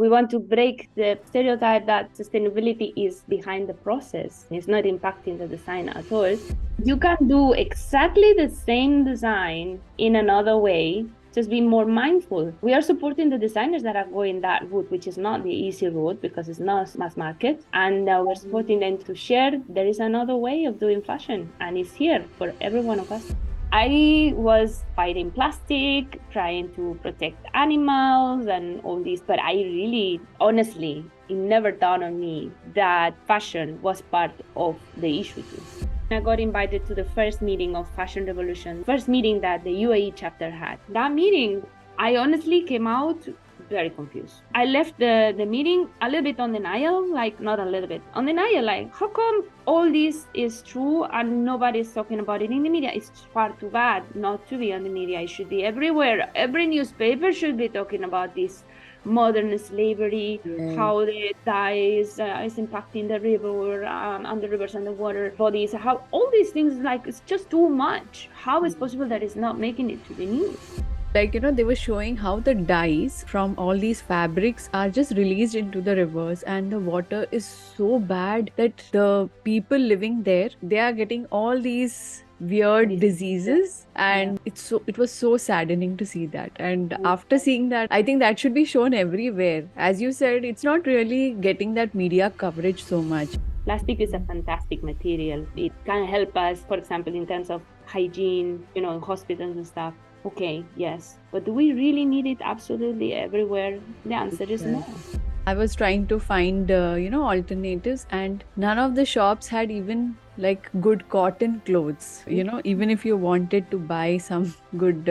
We want to break the stereotype that sustainability is behind the process. It's not impacting the design at all. You can do exactly the same design in another way, just be more mindful. We are supporting the designers that are going that route, which is not the easy route because it's not mass market. And we're supporting them to share there is another way of doing fashion, and it's here for every one of us. I was fighting plastic, trying to protect animals and all this, but I really, honestly, it never dawned on me that fashion was part of the issue too. I got invited to the first meeting of Fashion Revolution, first meeting that the UAE chapter had. That meeting, I honestly came out very confused. I left the meeting a little bit on denial, like not a little bit, on denial, like how come all this is true and nobody's talking about it in the media? It's far too bad not to be on the media. It should be everywhere. Every newspaper should be talking about this modern slavery, how the dyes is impacting the river and the rivers and the water bodies, how all these things, like it's just too much. How is possible that it's not making it to the news? Like, they were showing how the dyes from all these fabrics are just released into the rivers, and the water is so bad that the people living there, they are getting all these weird diseases, and it was so saddening to see that. And after seeing that, I think that should be shown everywhere. As you said, it's not really getting that media coverage so much. Plastic is a fantastic material. It can help us, for example, in terms of hygiene, in hospitals and stuff. Okay, yes. But do we really need it absolutely everywhere? The answer is no. I was trying to find, alternatives, and none of the shops had even like good cotton clothes. Even if you wanted to buy some good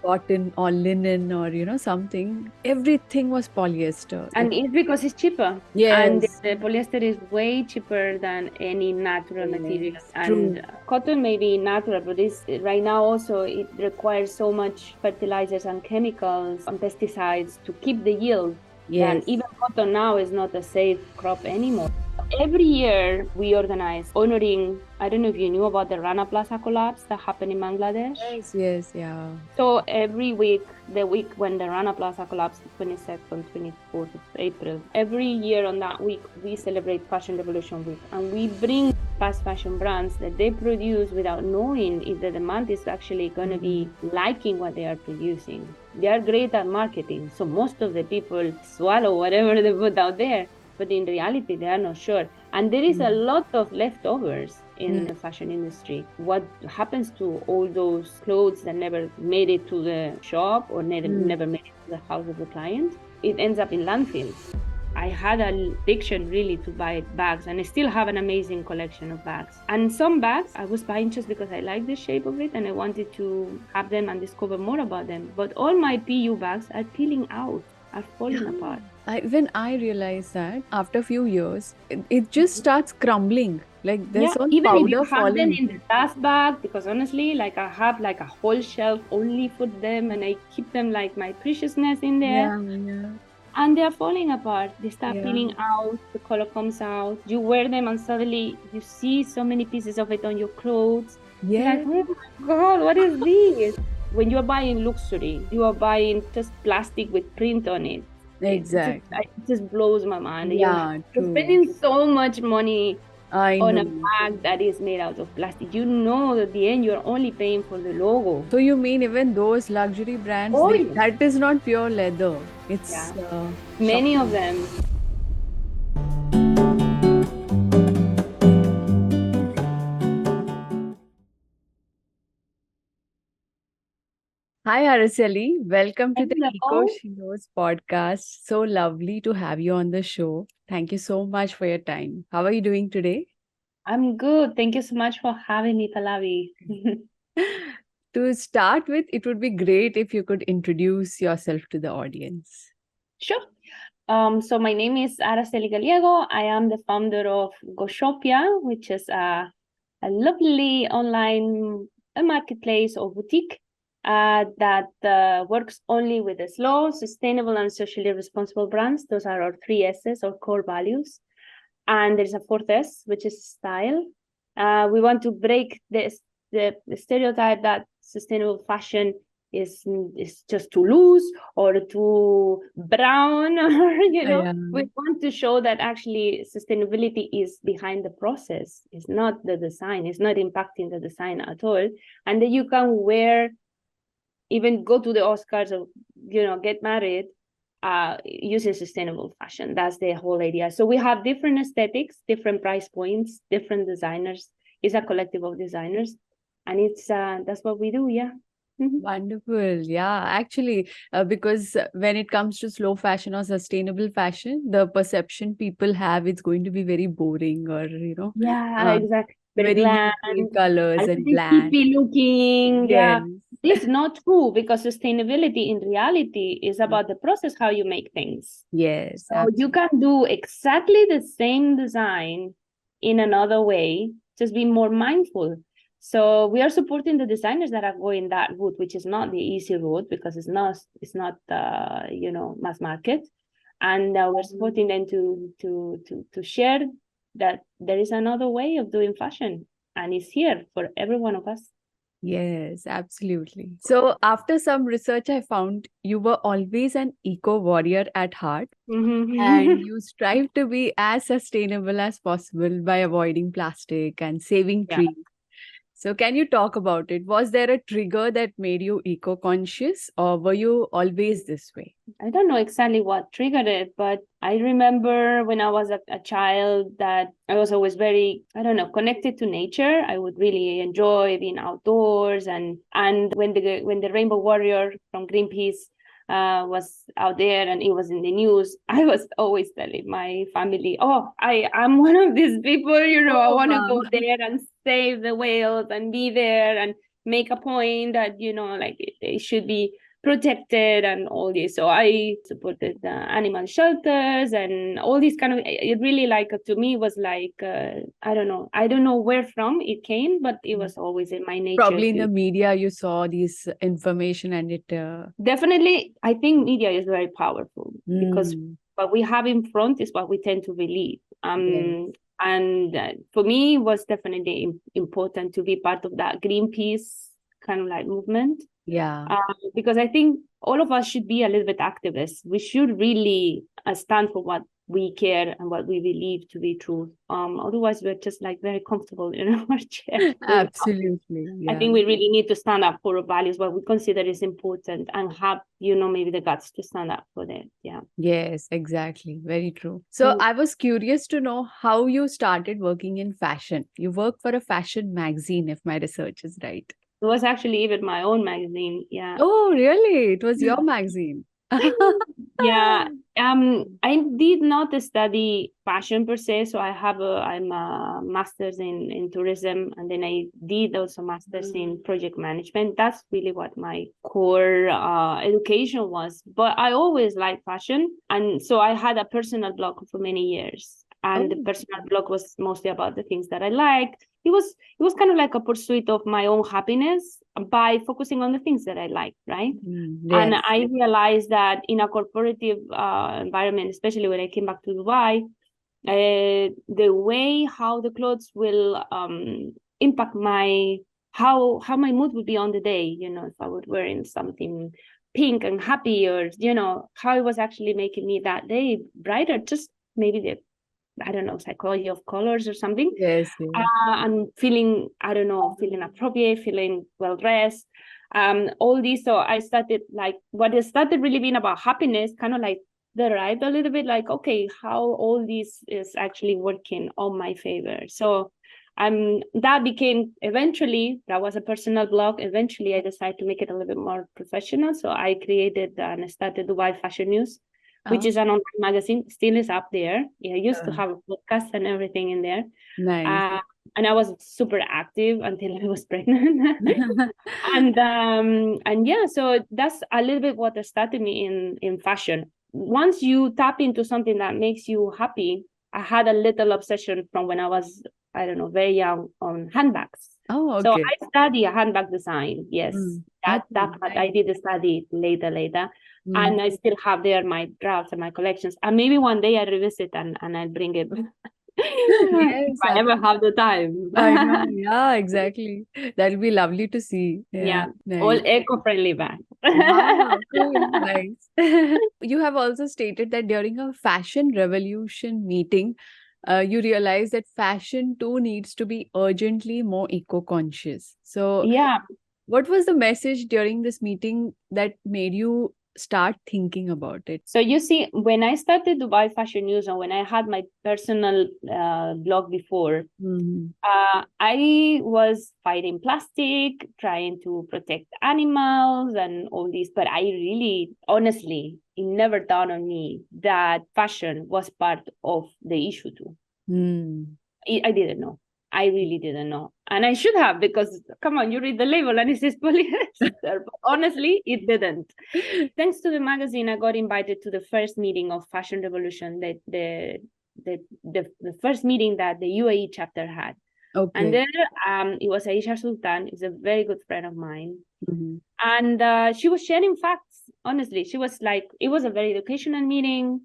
cotton or linen or something, everything was polyester. And it's because it's cheaper. Yes. And the polyester is way cheaper than any natural material. And cotton may be natural, but right now also it requires so much fertilizers and chemicals and pesticides to keep the yield. And even cotton now is not a safe crop anymore. Every year we organize honoring, I don't know if you knew about the Rana Plaza collapse that happened in Bangladesh. Yes, yeah. So every week, the week when the Rana Plaza collapsed, 22nd, 24th of April, every year on that week, we celebrate Fashion Revolution Week. And we bring fast fashion brands that they produce without knowing if the demand is actually going to be liking what they are producing. They are great at marketing. So most of the people swallow whatever they put out there. But in reality, they are not sure. And there is a lot of leftovers in the fashion industry. What happens to all those clothes that never made it to the shop or never made it to the house of the client? It ends up in landfills. I had an addiction really to buy bags, and I still have an amazing collection of bags. And some bags I was buying just because I liked the shape of it and I wanted to have them and discover more about them. But all my PU bags are peeling out, are falling apart. When I realized that after a few years, it just starts crumbling. Like there's all even powder if you have falling. them in the dust bag, because honestly, like I have like a whole shelf only for them, and I keep them like my preciousness in there. And they're falling apart. They start peeling out, the color comes out. You wear them and suddenly you see so many pieces of it on your clothes. You're like, oh my God, what is this? When you're buying luxury, you are buying just plastic with print on it. Exactly. It just blows my mind. Yeah, you're spending so much money on a bag that is made out of plastic. At the end, you're only paying for the logo. So you mean even those luxury brands, that is not pure leather. It's many of them. Hi, Araceli. Welcome to the Sheroes podcast. So lovely to have you on the show. Thank you so much for your time. How are you doing today? I'm good. Thank you so much for having me, Pallavi. To start with, it would be great if you could introduce yourself to the audience. Sure. So my name is Araceli Gallego. I am the founder of GoShopia, which is a lovely online marketplace or boutique that works only with the slow, sustainable, and socially responsible brands. Those are our 3 S's or core values. And there's a 4th S, which is style. We want to break the stereotype that sustainable fashion is just too loose or too brown, or Yeah. we want to show that actually sustainability is behind the process. It's not the design. It's not impacting the design at all, and that you can wear, even go to the Oscars or get married using sustainable fashion. That's the whole idea. So we have different aesthetics, different price points, different designers. It's a collective of designers, and it's that's what we do. Yeah. Wonderful. Yeah, actually, because when it comes to slow fashion or sustainable fashion, the perception people have it's going to be very boring or, Yeah, uh, exactly. Very very bland, neutral a colors little and bit bland. hippie looking. Yes. Yeah. This is not true, because sustainability in reality is about the process, how you make things. Yes, So you absolutely. can do exactly the same design in another way, just be more mindful. So we are supporting the designers that are going that route, which is not the easy route, because it's not mass market, and we're supporting them to share that there is another way of doing fashion, and it's here for every one of us. Yes, absolutely. So after some research, I found you were always an eco warrior at heart, and you strive to be as sustainable as possible by avoiding plastic and saving Yeah. trees. So can you talk about it? Was there a trigger that made you eco-conscious, or were you always this way? I don't know exactly what triggered it, but I remember when I was a child that I was always very, I don't know, connected to nature. I would really enjoy being outdoors, and when the Rainbow Warrior from Greenpeace was out there and it was in the news, I was always telling my family, "Oh, I'm one of these people. I Oh, want to go wow. there and save the whales and be there and make a point that like they should be protected and all this." So I supported the animal shelters and all these kind of. It really, like, to me, was like, I don't know where from it came, but it was always in my nature Probably in to. the media, you saw this information and it. Definitely, I think media is very powerful, because Mm, what we have in front is what we tend to believe. yes. And for me, it was definitely important to be part of that Greenpeace kind of like movement, Yeah. because I think all of us should be a little bit activists. We should really stand for what we care and what we believe to be true. Otherwise, we're just like very comfortable in our chair doing nothing. Absolutely. I Yeah. think we really need to stand up for our values, what we consider is important, and have, maybe the guts to stand up for that. Yeah. Yes, exactly. Very true. So Mm. I was curious to know how you started working in fashion. You work for a fashion magazine, if my research is right. It was actually even my own magazine. Yeah. Oh, really? It was your magazine. Yeah, I did not study fashion per se, so I'm a master's in tourism, and then I did also master's in project management. That's really what my core education was. But I always liked fashion, and so I had a personal blog for many years, and the Oh, personal blog was mostly about the things that I liked. It was kind of like a pursuit of my own happiness by focusing on the things that I like, right? And yes. I realized that in a corporative environment, especially when I came back to Dubai, the way how the clothes will impact how my mood would be on the day. If I was wearing something pink and happy, or how it was actually making me that day brighter. Just maybe the, I don't know, psychology of colors or something. Yes, yes. And feeling, I don't know, feeling appropriate, feeling well dressed, all these. So I started, like, what it started really being about happiness, kind of like derived a little bit, like, okay, how all this is actually working on my favor. So that became, eventually, that was a personal blog. Eventually I decided to make it a little bit more professional. So I created and started Dubai Fashion News, which Oh, is an online magazine, still is up there. Yeah, I used to uh, have a podcast and everything in there. nice. Uh, and I was super active until I was pregnant. And yeah, so that's a little bit what started me in fashion. Once you tap into something that makes you happy, I had a little obsession from when I was, I don't know, very young, on handbags. Oh, So okay. I study a handbag design. Yes, that Okay, part I nice. did study later, Mm. and I still have there my drafts and my collections. And maybe one day I revisit and I'll bring it if Yes, I ever have the time. I know. Yeah, exactly. That'll be lovely to see. Yeah, Yeah, all nice. eco-friendly bags. Wow, cool, nice. You have also stated that during a fashion revolution meeting, you realize that fashion too needs to be urgently more eco-conscious. So, Yeah. what was the message during this meeting that made you start thinking about it? So you see, when I started to buy fashion news, and when I had my personal blog before, Mhm. I was fighting plastic, trying to protect animals and all this, but I really, honestly, it never dawned on me that fashion was part of the issue too. Mm. I didn't know. I really didn't know. And I should have, because come on, you read the label and it says polyester. But honestly, it didn't. Thanks to the magazine, I got invited to the first meeting of Fashion Revolution, the first meeting that the UAE chapter had. And Okay. there, it was Aisha Sultan, is a very good friend of mine. Mhm. And she was sharing facts. Honestly, she was like, it was a very educational meeting.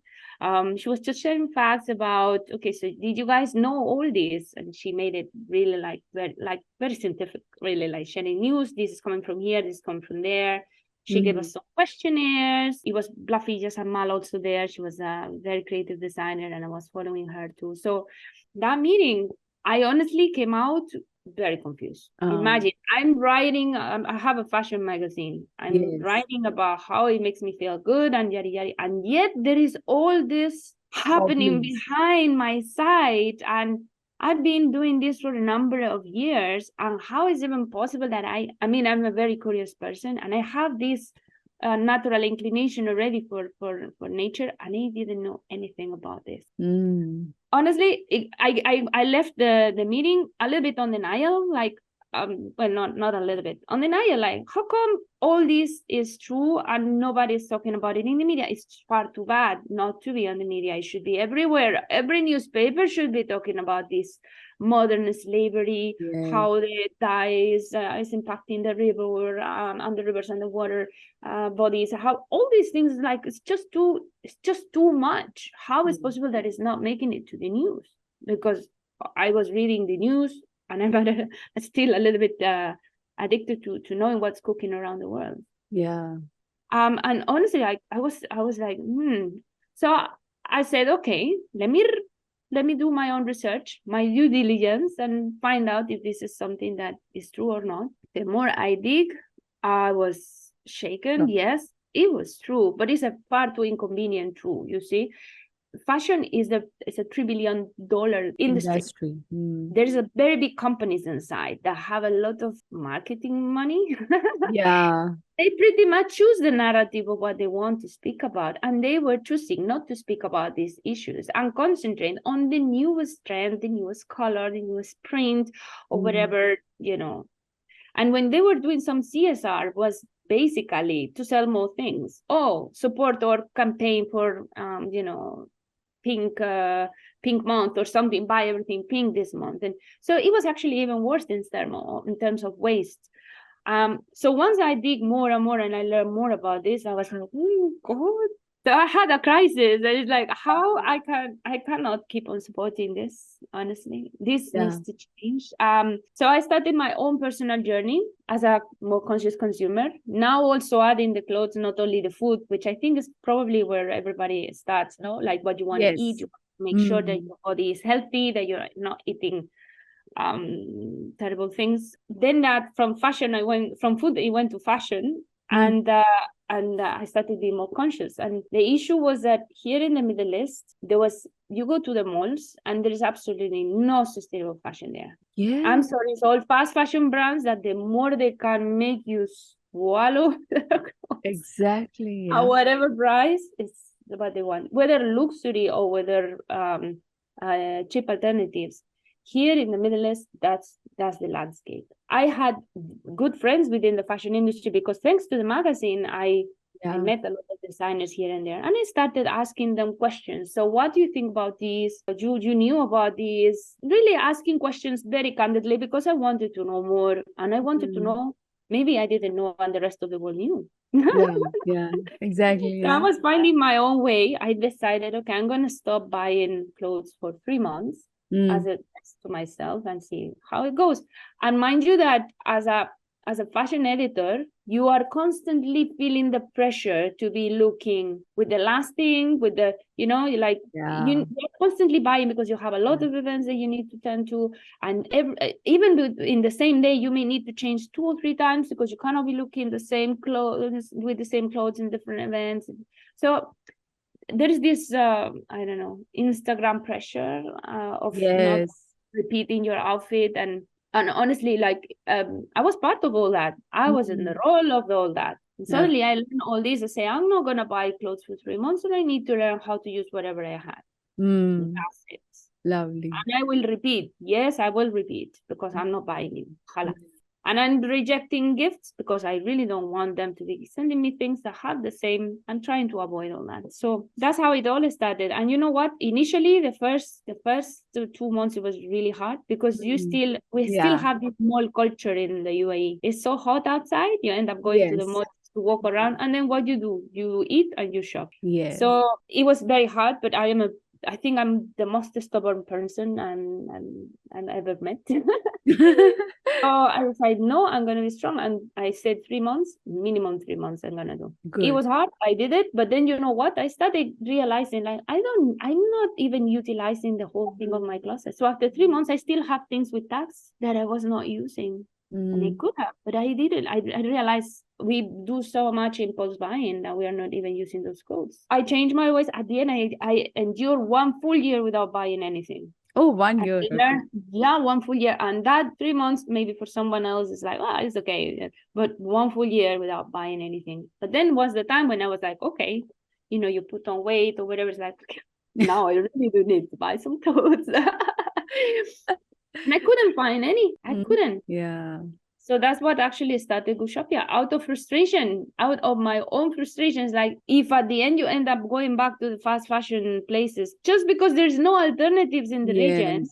She was just sharing facts about, okay, so did you guys know all this? And she made it really very scientific, really like sharing news. This is coming from here, this is coming from there. She gave Mhm. us some questionnaires. It was Bluffy Jasamal also there. She was a very creative designer, and I was following her too. So that meeting, I honestly came out very confused. Um, Imagine I'm writing, I have a fashion magazine. I'm yes, writing about how it makes me feel good and yada yada. And yet there is all this happening problems. behind my site. And I've been doing this for a number of years. And how is it even possible that I mean, I'm a very curious person and I have this natural inclination already for nature. And I didn't know anything about this. Mm. Honestly, I left the meeting a little bit on denial, like well, not a little bit on denial, like how come all this is true and nobody's talking about it in the media? It's far too bad not to be on the media. It should be everywhere. Every newspaper should be talking about this modern slavery, Yes. how the dyes is impacting the river and the rivers and the water bodies, how all these things, like it's just too much. How is Mm. possible that it's not making it to the news? Because I was reading the news and I'm still a little bit addicted to knowing what's cooking around the world. Yeah. And honestly, I was like, so I said, okay, let me do my own research, my due diligence, and find out if this is something that is true or not. The more I dig, I was shaken. Sure. Yes, it was true, but it's a far too inconvenient true. You see, fashion is a $3 billion industry. Industry. Mm. There's a very big companies inside that have a lot of marketing money. Yeah. They pretty much choose the narrative of what they want to speak about, and they were choosing not to speak about these issues and concentrate on the newest trend, the newest color, the newest print, or Mm. whatever, and when they were doing some CSR, was basically to sell more things. Oh, support our campaign for pink pink month or something, buy everything pink this month. And so it was actually even worse in terms of waste. So once I dig more and more and I learn more about this, I was like, oh God. So I had a crisis. And it's like, how I cannot keep on supporting this, honestly. This Yeah. needs to change. So I started my own personal journey as a more conscious consumer. Now also adding the clothes, not only the food, which I think is probably where everybody starts, no? Like what you want to eat, Yes. you make sure that Mm. your body is healthy, that you're not eating terrible things. Then that from fashion, I went from food, I went to fashion, Mm. and I started being more conscious. And the issue was that here in the Middle East, you go to the malls and there is absolutely no sustainable fashion there. I'm Yeah. sorry, it's all fast fashion brands that the more they can make you swallow Exactly. at Yeah. whatever price is what they want, whether luxury or whether cheap alternatives. Here in the Middle East, that's the landscape. I had good friends within the fashion industry because thanks to the magazine, I Yeah. met a lot of designers here and there, and I started asking them questions. So, what do you think about this? You knew about this? Really asking questions very candidly because I wanted to know more, and I wanted to Mm. know maybe I didn't know, and the rest of the world knew. Yeah. Yeah. Exactly. So I Yeah. was finding my own way. I decided, okay, I'm gonna stop buying clothes for 3 months as Mm. a test to myself and see how it goes. And mind you that as a as a fashion editor, you are constantly feeling the pressure to be looking with the last thing, with the, you're constantly buying because you have a lot of events that you need to tend to. And even in the same day, you may need to change 2 or 3 times because you cannot be looking the same clothes with the same clothes in different events. So there is this, I don't know, Instagram pressure of not repeating your outfit. And honestly, like, I was part of all that. I was in the role of all that. And suddenly I learned all this. I say, I'm not going to buy clothes for 3 months, and I need to learn how to use whatever I had. That's it. Lovely. And I will repeat. Yes, I will repeat because I'm not buying it. And I'm rejecting gifts because I really don't want them to be sending me things that have the same. I'm trying to avoid all that. So that's how it all started. And you know what? Initially, the first 2 months, it was really hard because we still have this mall culture in the UAE. It's so hot outside. You end up going to the mall to walk around, and then what do? You eat and you shop. So it was very hard, but I think I'm the most stubborn person and ever met. So I was like, no, I'm going to be strong. And I said 3 months, minimum 3 months I'm going to do. It was hard. I did it. But then you know what? I started realizing like, I'm not even utilizing the whole thing of my closet. So after 3 months, I still have things with tags that I was not using. And I could have, but I didn't. I realized we do so much impulse buying that we are not even using those codes. I changed my ways. At the end, I endured 1 full year without buying anything. Oh, 1 year. Learned, 1 full year. And that 3 months, maybe for someone else, is like, it's okay. But 1 full year without buying anything. But then was the time when I was like, okay, you put on weight or whatever. It's like, now I really do need to buy some clothes. And I couldn't find any. I couldn't. Yeah. So that's what actually started GoShopia, out of frustration, out of my own frustrations. Like, if at the end you end up going back to the fast fashion places just because there's no alternatives in the region,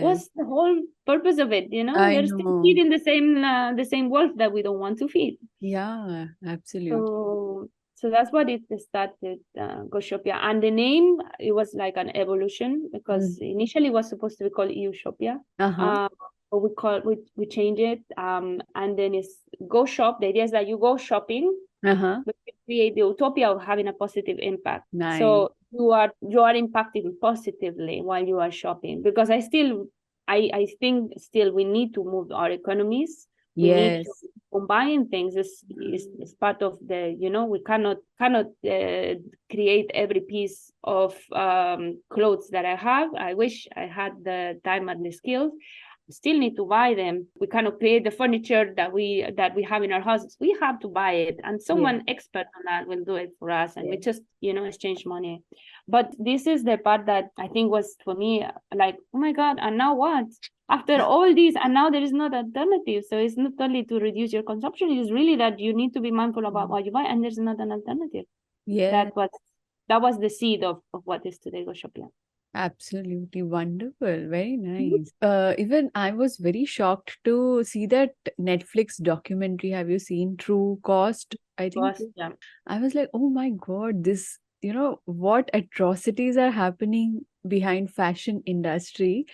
what's the whole purpose of it? They're still feeding the same wolf that we don't want to feed. Yeah, absolutely. So that's what it started, GoShopia. And the name, it was like an evolution because initially it was supposed to be called EUShopia. But we change it. And then it's Go Shop. The idea is that you go shopping, but you create the utopia of having a positive impact. Nice. So you are impacting positively while you are shopping. Because I think still we need to move our economies. We need to combine things. Is part of the, we cannot create every piece of clothes that I have. I wish I had the time and the skills. Still need to buy them. We cannot create the furniture that we have in our houses. We have to buy it, and someone expert on that will do it for us, and we just exchange money. But this is the part that I think was for me like, oh my God, and now what? After all this, and now there is no alternative. So it's not only to reduce your consumption, it is really that you need to be mindful about what you buy, and there's not an alternative. That was the seed of what is today GoShopia. Absolutely wonderful. Very nice. Even I was very shocked to see that Netflix documentary. Have you seen True Cost? I think. Yeah. I was like, oh my God, this, what atrocities are happening behind fashion industry.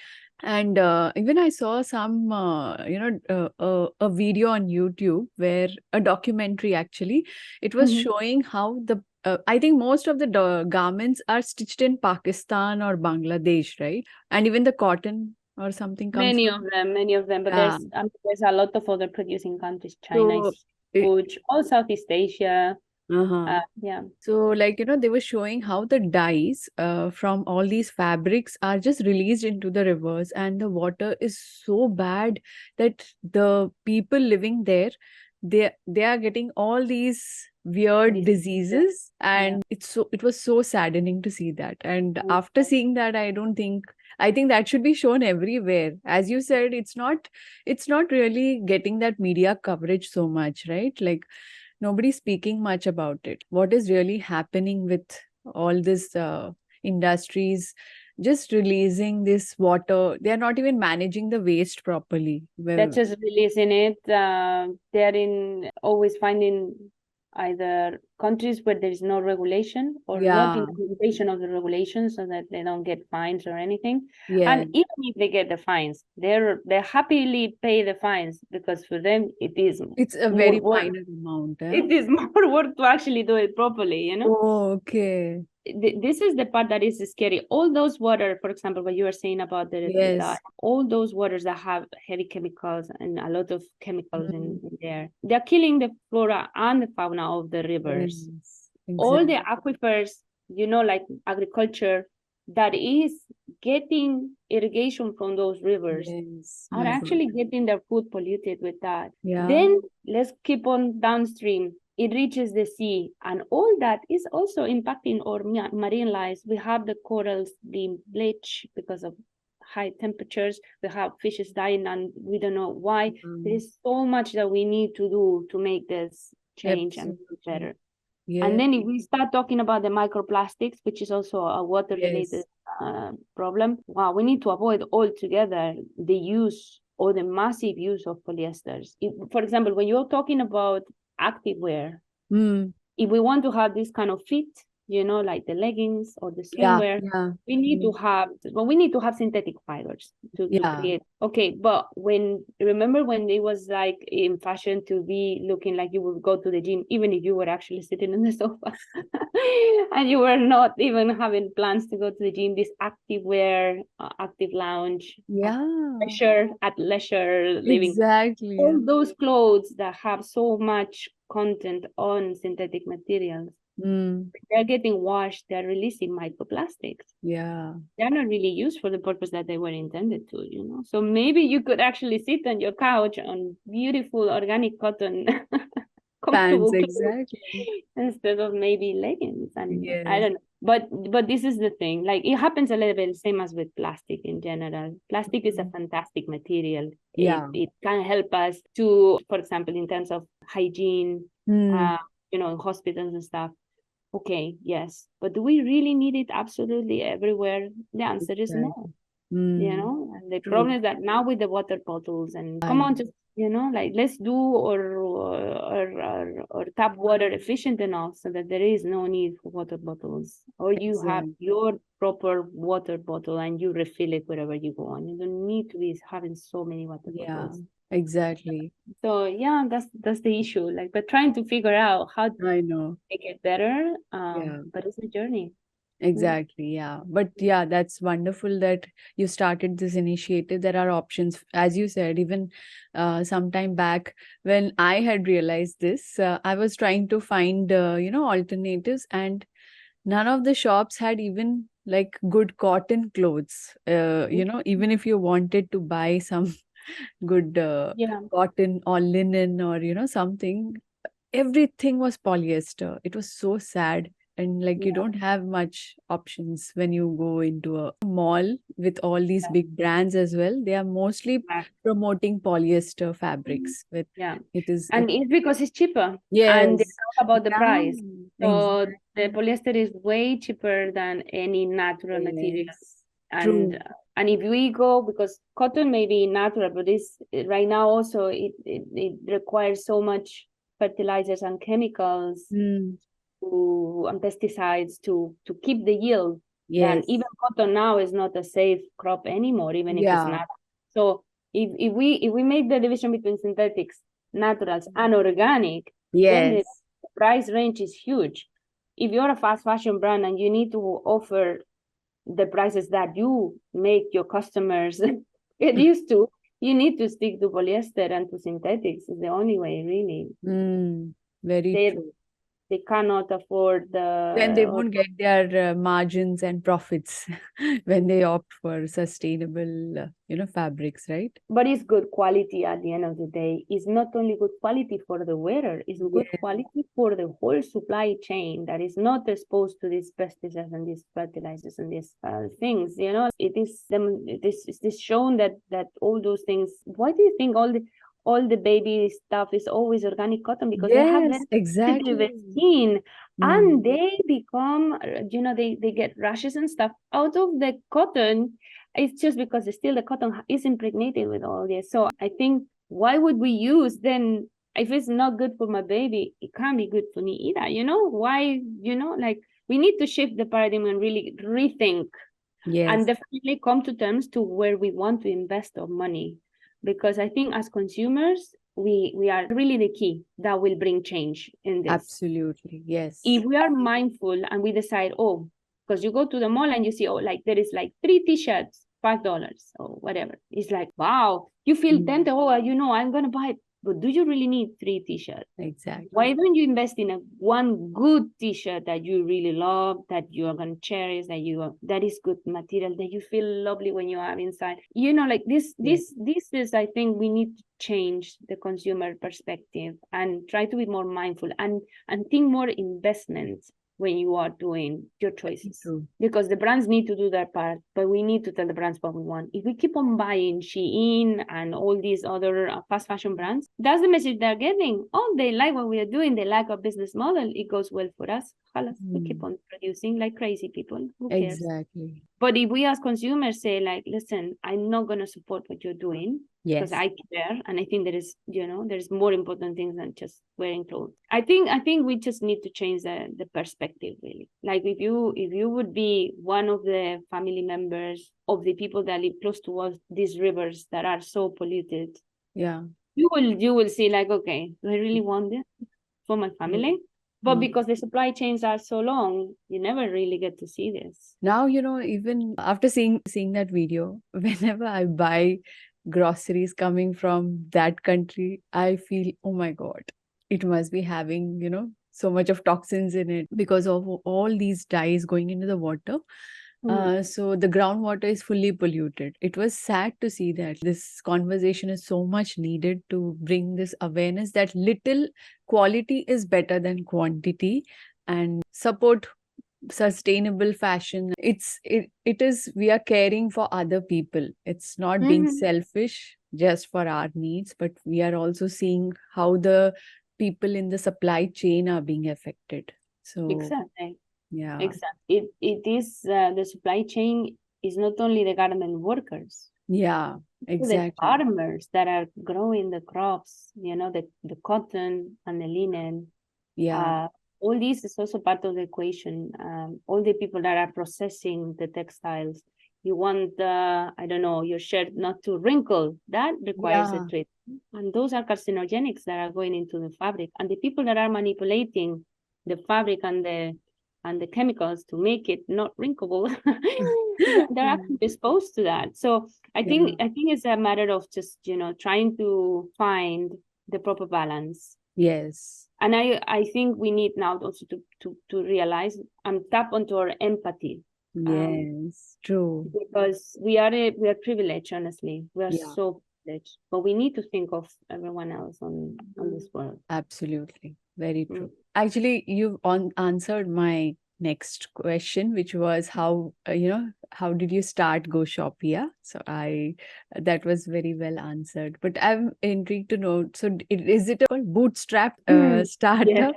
And even I saw some, a video on YouTube where a documentary actually, it was showing how I think most of the garments are stitched in Pakistan or Bangladesh, right? And even the cotton or something comes many of them, but there's a lot of other producing countries. China is huge, all Southeast Asia. So like, they were showing how the dyes from all these fabrics are just released into the rivers, and the water is so bad that the people living there, they are getting all these weird diseases, and it was so saddening to see that. And after seeing that, I think that should be shown everywhere. As you said, it's not really getting that media coverage so much, right? Like, nobody's speaking much about it. What is really happening with all this industries just releasing this water? They're not even managing the waste properly. They're just releasing it. They're always finding either countries where there is no regulation or not Yeah. implementation of the regulations so that they don't get fines or anything. Yeah. And even if they get the fines, they happily pay the fines because for them It's a more very work. minor amount, huh? It is more work to actually do it properly, you know? Oh, okay. This is the part that is scary. All those water, for example, what you were saying about Yes. all those waters that have heavy chemicals and a lot of chemicals Mm. in there, they're killing the flora and the fauna of the rivers. Yes. All Exactly. the aquifers, like agriculture, that is getting irrigation from those rivers Yes. are My God. actually getting their food polluted with that. Yeah. Then let's keep on downstream. It reaches the sea, and all that is also impacting our marine lives. We have the corals being bleached because of high temperatures. We have fishes dying, and we don't know why. There is so much that we need to do to make this change and Absolutely. better. And Yeah. then if we start talking about the microplastics, which is also a water-related Yes. problem, wow, we need to avoid altogether the use or the massive use of polyesters. For example, when you're talking about activewear, Mm. if we want to have this kind of fit, like the leggings or the Yeah. swimwear, Yeah. we need to have synthetic fibers to Yeah. create. Okay, but remember when it was like in fashion to be looking like you would go to the gym, even if you were actually sitting on the sofa and you were not even having plans to go to the gym, this active wear, active lounge, Yeah. leisure living, Exactly. all those clothes that have so much content on synthetic materials, Mm. they're getting washed, they're releasing microplastics. Yeah. They're not really used for the purpose that they were intended to. So maybe you could actually sit on your couch on beautiful organic cotton, Pants. comfortable clothes Exactly. instead of maybe leggings. And I Yes. don't know. But this is the thing. Like it happens a little bit same as with plastic in general. Plastic is a fantastic material. It Yeah. it can help us to, for example, in terms of hygiene, Mm. in hospitals and stuff. Okay, yes. But do we really need it absolutely everywhere? The answer is Exactly. no. Mm. And the True. problem is that now with the water bottles and I come on, know. just like let's do or tap water efficient enough so that there is no need for water bottles, or you have Exactly. your proper water bottle and you refill it wherever you go on. You don't need to be having so many water Yeah. bottles. Exactly. So yeah, that's the issue. Like, but trying to figure out how to I know. make it better. Yeah. But it's a journey. Exactly. Yeah. But yeah, that's wonderful that you started this initiative. There are options, as you said, even some time back when I had realized this, I was trying to find, alternatives, and none of the shops had even like good cotton clothes. Even if you wanted to buy some good Yeah. cotton or linen or, something, everything was polyester. It was so sad. And like you Yeah. don't have much options when you go into a mall with all these big brands as well. They are mostly Yeah. promoting polyester fabrics with Yeah. it. And it's because it's cheaper and they Yes. talk about the Yeah. price. So the Exactly. polyester is way cheaper than any natural material. Yes. And True. and if we go, because cotton may be natural, but this right now also it requires so much fertilizers and chemicals Mm. and pesticides to keep the yield, then Yes. even cotton now is not a safe crop anymore, even if it's Yeah. not. So if we make the division between synthetics, naturals, and organic, then the Yes. price range is huge. If you're a fast fashion brand and you need to offer the prices that you make your customers get used to, you need to stick to polyester and to synthetics. Is the only way, really. Mm. Very They true. they cannot afford Then they the won't get their margins and profits when they opt for sustainable, fabrics, right? but it's good quality at the end of the day. It's not only good quality for the wearer, it's good Yes. quality for the whole supply chain that is not exposed to these pesticides and these fertilizers and these things. It is shown that all those things. Why do you think all the baby stuff is always organic cotton? Because they have Yes, very sensitive exactly. skin, Mm. and they become, they get rashes and stuff out of the cotton. It's just because still the cotton is impregnated with all this. So I think, why would we use then if it's not good for my baby, it can't be good for me either. Why, like we need to shift the paradigm and really rethink and Yes, definitely come to terms to where we want to invest our money. Because I think as consumers, we are really the key that will bring change in this. absolutely. Yes. If we are mindful and we decide, oh, because you go to the mall and you see, oh, like there is like 3 t-shirts, $5 or whatever. It's like, wow, you feel tempted, oh, I'm going to buy it. But do you really need 3 t-shirts? Exactly. Why don't you invest in one good t-shirt that you really love, that you are going to cherish, that is good material, that you feel lovely when you are inside? Like this is, I think we need to change the consumer perspective and try to be more mindful and think more investments when you are doing your choices. True. Because the brands need to do their part, but we need to tell the brands what we want. If we keep on buying Shein and all these other fast fashion brands, that's the message they're getting. Oh, they like what we are doing. They like our business model. It goes well for us. We keep on producing like crazy people. Who cares? Exactly. But if we as consumers say, like, listen, I'm not going to support what you're doing, because Yes. I care, and I think there's more important things than just wearing clothes. I think we just need to change the perspective, really. Like if you would be one of the family members of the people that live close towards these rivers that are so polluted, Yeah. you will see, like, okay, do I really want this for my family? But because the supply chains are so long, you never really get to see this. Now, even after seeing that video, whenever I buy groceries coming from that country, I feel, oh my God, it must be having, so much of toxins in it because of all these dyes going into the water. So the groundwater is fully polluted. It was sad to see that. This conversation is so much needed to bring this awareness that little quality is better than quantity, and support sustainable fashion. It is we are caring for other people. It's not being selfish just for our needs, but we are also seeing how the people in the supply chain are being affected. So Exactly. yeah. Exactly. It is the supply chain is not only the garment workers, Yeah, the exactly. farmers that are growing the crops, the cotton and the linen. Yeah. All this is also part of the equation. All the people that are processing the textiles. You want, I don't know, your shirt not to wrinkle. That requires a Yeah. treatment. And those are carcinogenics that are going into the fabric. And the people that are manipulating the fabric and the chemicals to make it not wrinkleable, they're actually exposed to that. So I think it's a matter of just, trying to find the proper balance. Yes. And I think we need now also to realize and tap onto our empathy. Yes, true. Because we are privileged, honestly. We are so privileged. But we need to think of everyone else on this world. Absolutely. Very true. Actually, you've answered my next question, which was how did you start GoShopia? So that was very well answered. But I'm intrigued to know. So is it a bootstrap startup,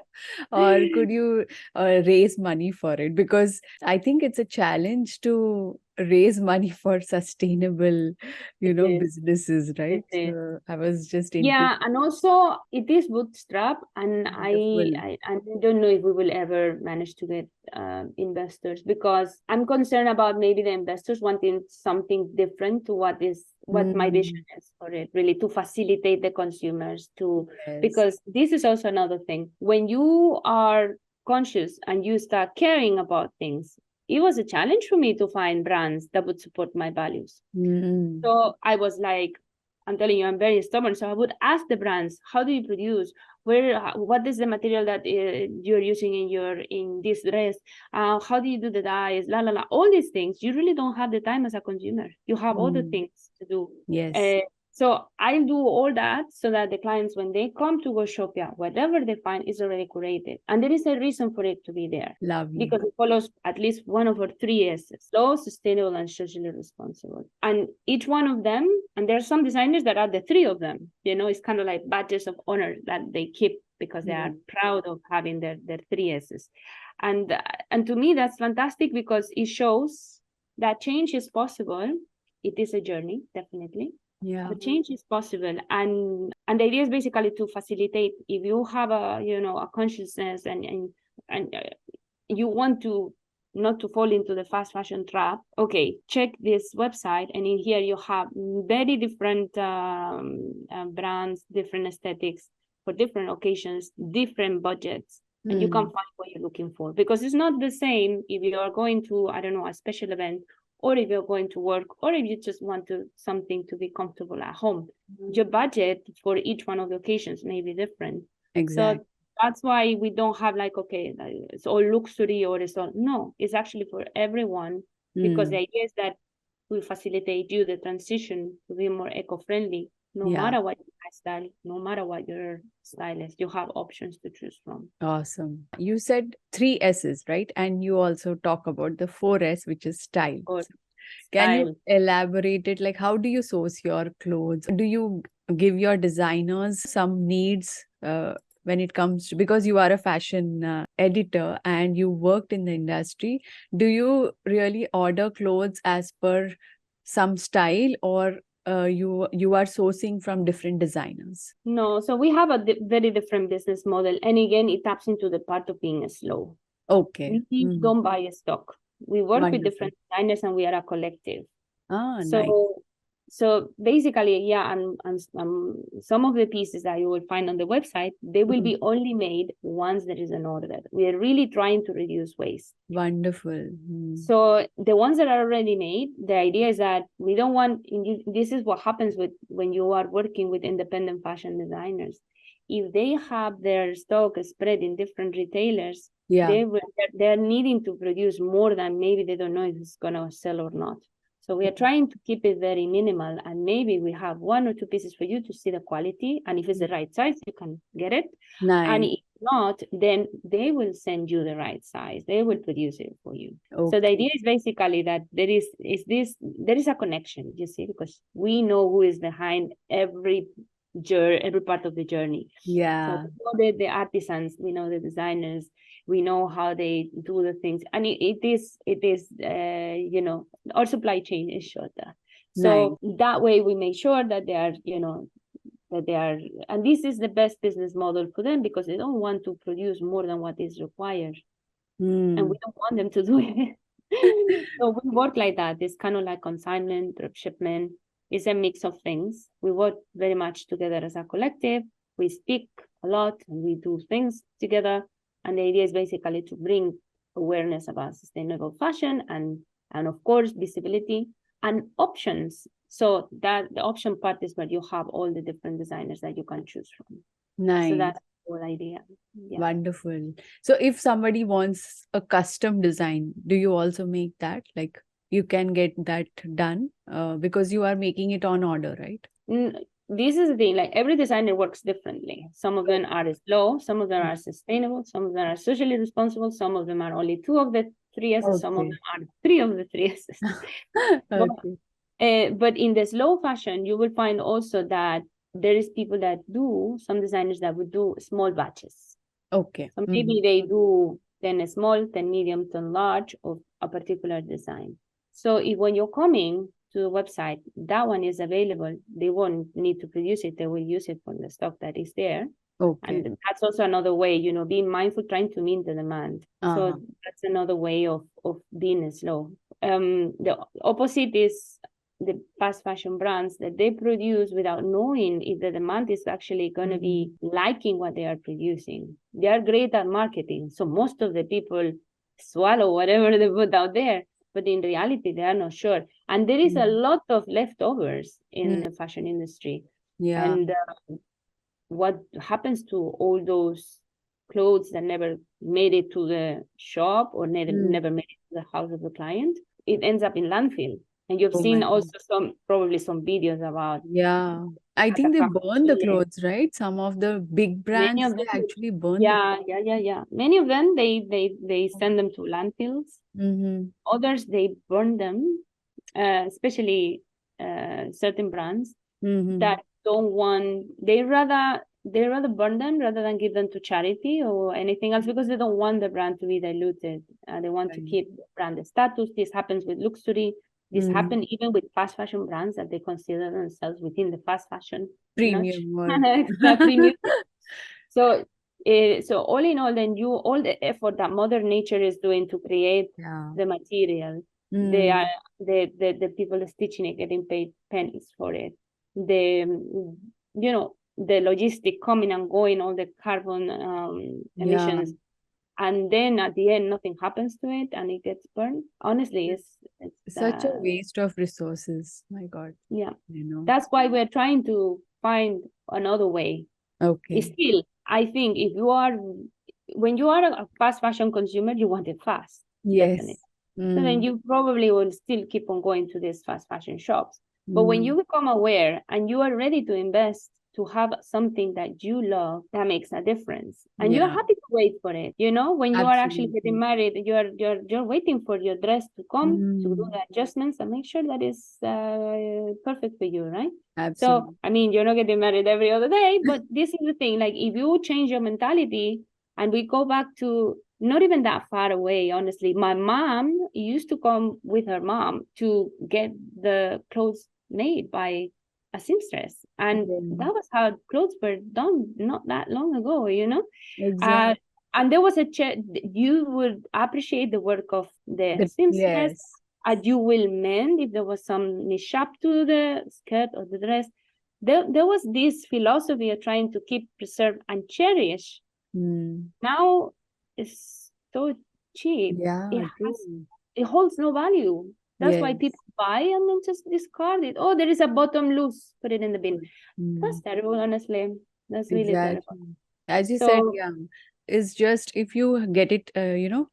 or could you raise money for it? Because I think it's a challenge to raise money for sustainable, businesses, right? So I was just intrigued. And also it is bootstrap, and I don't know if we will ever manage to get investors, because I'm concerned about maybe the investors wanting something different to what my vision is for it, really, to facilitate the consumers because this is also another thing. When you are conscious and you start caring about things, it was a challenge for me to find brands that would support my values. So I was like, I'm telling you, I'm very stubborn. So I would ask the brands, how do you produce? What is the material that you're using in this dress? How do you do the dyes? La la la. All these things, you really don't have the time as a consumer. You have other things to do. Yes. So I'll do all that so that the clients, when they come to GoShopia, whatever they find is already curated. And there is a reason for it to be there. Lovely. Because it follows at least one of our 3 S's: slow, sustainable, and socially responsible. And each one of them, and there are some designers that are the 3 of them, it's kind of like badges of honor that they keep because they are proud of having their 3 S's. And to me, that's fantastic, because it shows that change is possible. It is a journey, definitely. Yeah. The change is possible, and the idea is basically to facilitate. If you have a a consciousness, and you want to not to fall into the fast fashion trap, okay, check this website, and in here you have very different brands, different aesthetics for different occasions, different budgets, and you can find what you're looking for, because it's not the same if you are going to, I don't know, a special event, or if you're going to work, or if you just want to something to be comfortable at home. Your budget for each one of the occasions may be different. Exactly. So that's why we don't have like, okay, it's all luxury or it's all, no, it's actually for everyone, because the idea is that we facilitate you the transition to be more eco-friendly, no Yeah. matter what your lifestyle, no matter what your style is, you have options to choose from. Awesome. You said three S's, right? And you also talk about the four S, which is style. Or Can you style. elaborate it? Like, how do you source your clothes? Do you give your designers some needs when it comes to, because you are a fashion editor and you worked in the industry, do you really order clothes as per some style, or you are sourcing from different designers? No, so we have a very different business model. And again, it taps into the part of being slow. Okay. We don't buy a stock. We work with Wonderful. different designers, and we are a collective. Ah, nice. So basically, yeah, and some of the pieces that you will find on the website, they will be only made once there is an order. We are really trying to reduce waste. Wonderful. So the ones that are already made, the idea is that we don't want, this is what happens with when you are working with independent fashion designers. If they have their stock spread in different retailers, Yeah. they're needing to produce more than maybe they don't know if it's going to sell or not. So we are trying to keep it very minimal, and maybe we have one or two pieces for you to see the quality, and if it's the right size, you can get it. And Nice. if not, then they will send you the right size. They will produce it for you. So the Okay. idea is basically that there is a connection, you see, because we know who is behind every part of the journey. Yeah. So we know the artisans, we know the designers, we know how they do the things, and it is our supply chain is shorter. So Nice. that way we make sure that they are, and this is the best business model for them, because they don't want to produce more than what is required, and we don't want them to do it. So we work like that. It's kind of like consignment, drop shipment. It's a mix of things. We work very much together as a collective. We speak a lot and we do things together. And the idea is basically to bring awareness about sustainable fashion and of course, visibility and options. So that the option part is where you have all the different designers that you can choose from. Nice. So that's the whole idea. Yeah. Wonderful. So if somebody wants a custom design, do you also make that? Like you can get that done because you are making it on order, right? This is the thing, like every designer works differently. Some of them are slow, some of them are sustainable, some of them are socially responsible, some of them are only two of the three S's, some of them are three of the three S's. But in the slow fashion, you will find also that there is people that do, some designers that would do small batches. Okay. So maybe they do 10 small, 10 medium, 10 large of a particular design. So if when you're coming to the website, that one is available, they won't need to produce it. They will use it from the stock that is there. Okay. And that's also another way, being mindful, trying to meet the demand. So that's another way of being slow. The opposite is the fast fashion brands that they produce without knowing if the demand is actually going to be liking what they are producing. They are great at marketing. So most of the people swallow whatever they put out there, but in reality, they are not sure. And there is a lot of leftovers in the fashion industry. Yeah. And what happens to all those clothes that never made it to the shop or never made it to the house of the client? It ends up in landfill. And you've seen also probably some videos about. Yeah. I think they burn the clothes, right? Some of the big brands, Many of they them, actually burn the yeah. Many of them, they send them to landfills. Others, they burn them, especially certain brands that don't want, they rather burn them rather than give them to charity or anything else, because they don't want the brand to be diluted. They want to keep the brand status. This happens with luxury. This happened even with fast fashion brands that they consider themselves within the fast fashion notch, Premium or extra premium. So, so all in all, then all the effort that Mother Nature is doing to create yeah. the material, they are the people stitching it, getting paid pennies for it. The logistic coming and going, all the carbon Yeah. emissions, and then at the end nothing happens to it and it gets burned. Honestly, it's Such a waste of resources. My God. yeah. You know. That's why we're trying to find another way. Okay. Still, I think when you are a fast fashion consumer, you want it fast, definitely. Yes. So then you probably will still keep on going to these fast fashion shops. But when you become aware and you are ready to invest to have something that you love, that makes a difference. And you're Yeah. happy to wait for it. When you are actually Absolutely. getting married, you're waiting for your dress to come, to do the adjustments and make sure that it's perfect for you, right? Absolutely. So, I mean, you're not getting married every other day, but this is the thing. Like, if you change your mentality and we go back to not even that far away, honestly, my mom used to come with her mom to get the clothes made by a seamstress. And that was how clothes were done not that long ago, Exactly. And there was you would appreciate the work of the seamstress. Yes. You will mend if there was some mishap to the skirt or the dress. There was this philosophy of trying to keep, preserve, and cherish. Now it's so cheap. Yeah, true. It holds no value. That's why Yes. people buy and then just discard it. Oh, there is a bottom loose. Put it in the bin. That's Mm. terrible, honestly. That's really terrible. Exactly. As you said, So yeah, is just if you get it,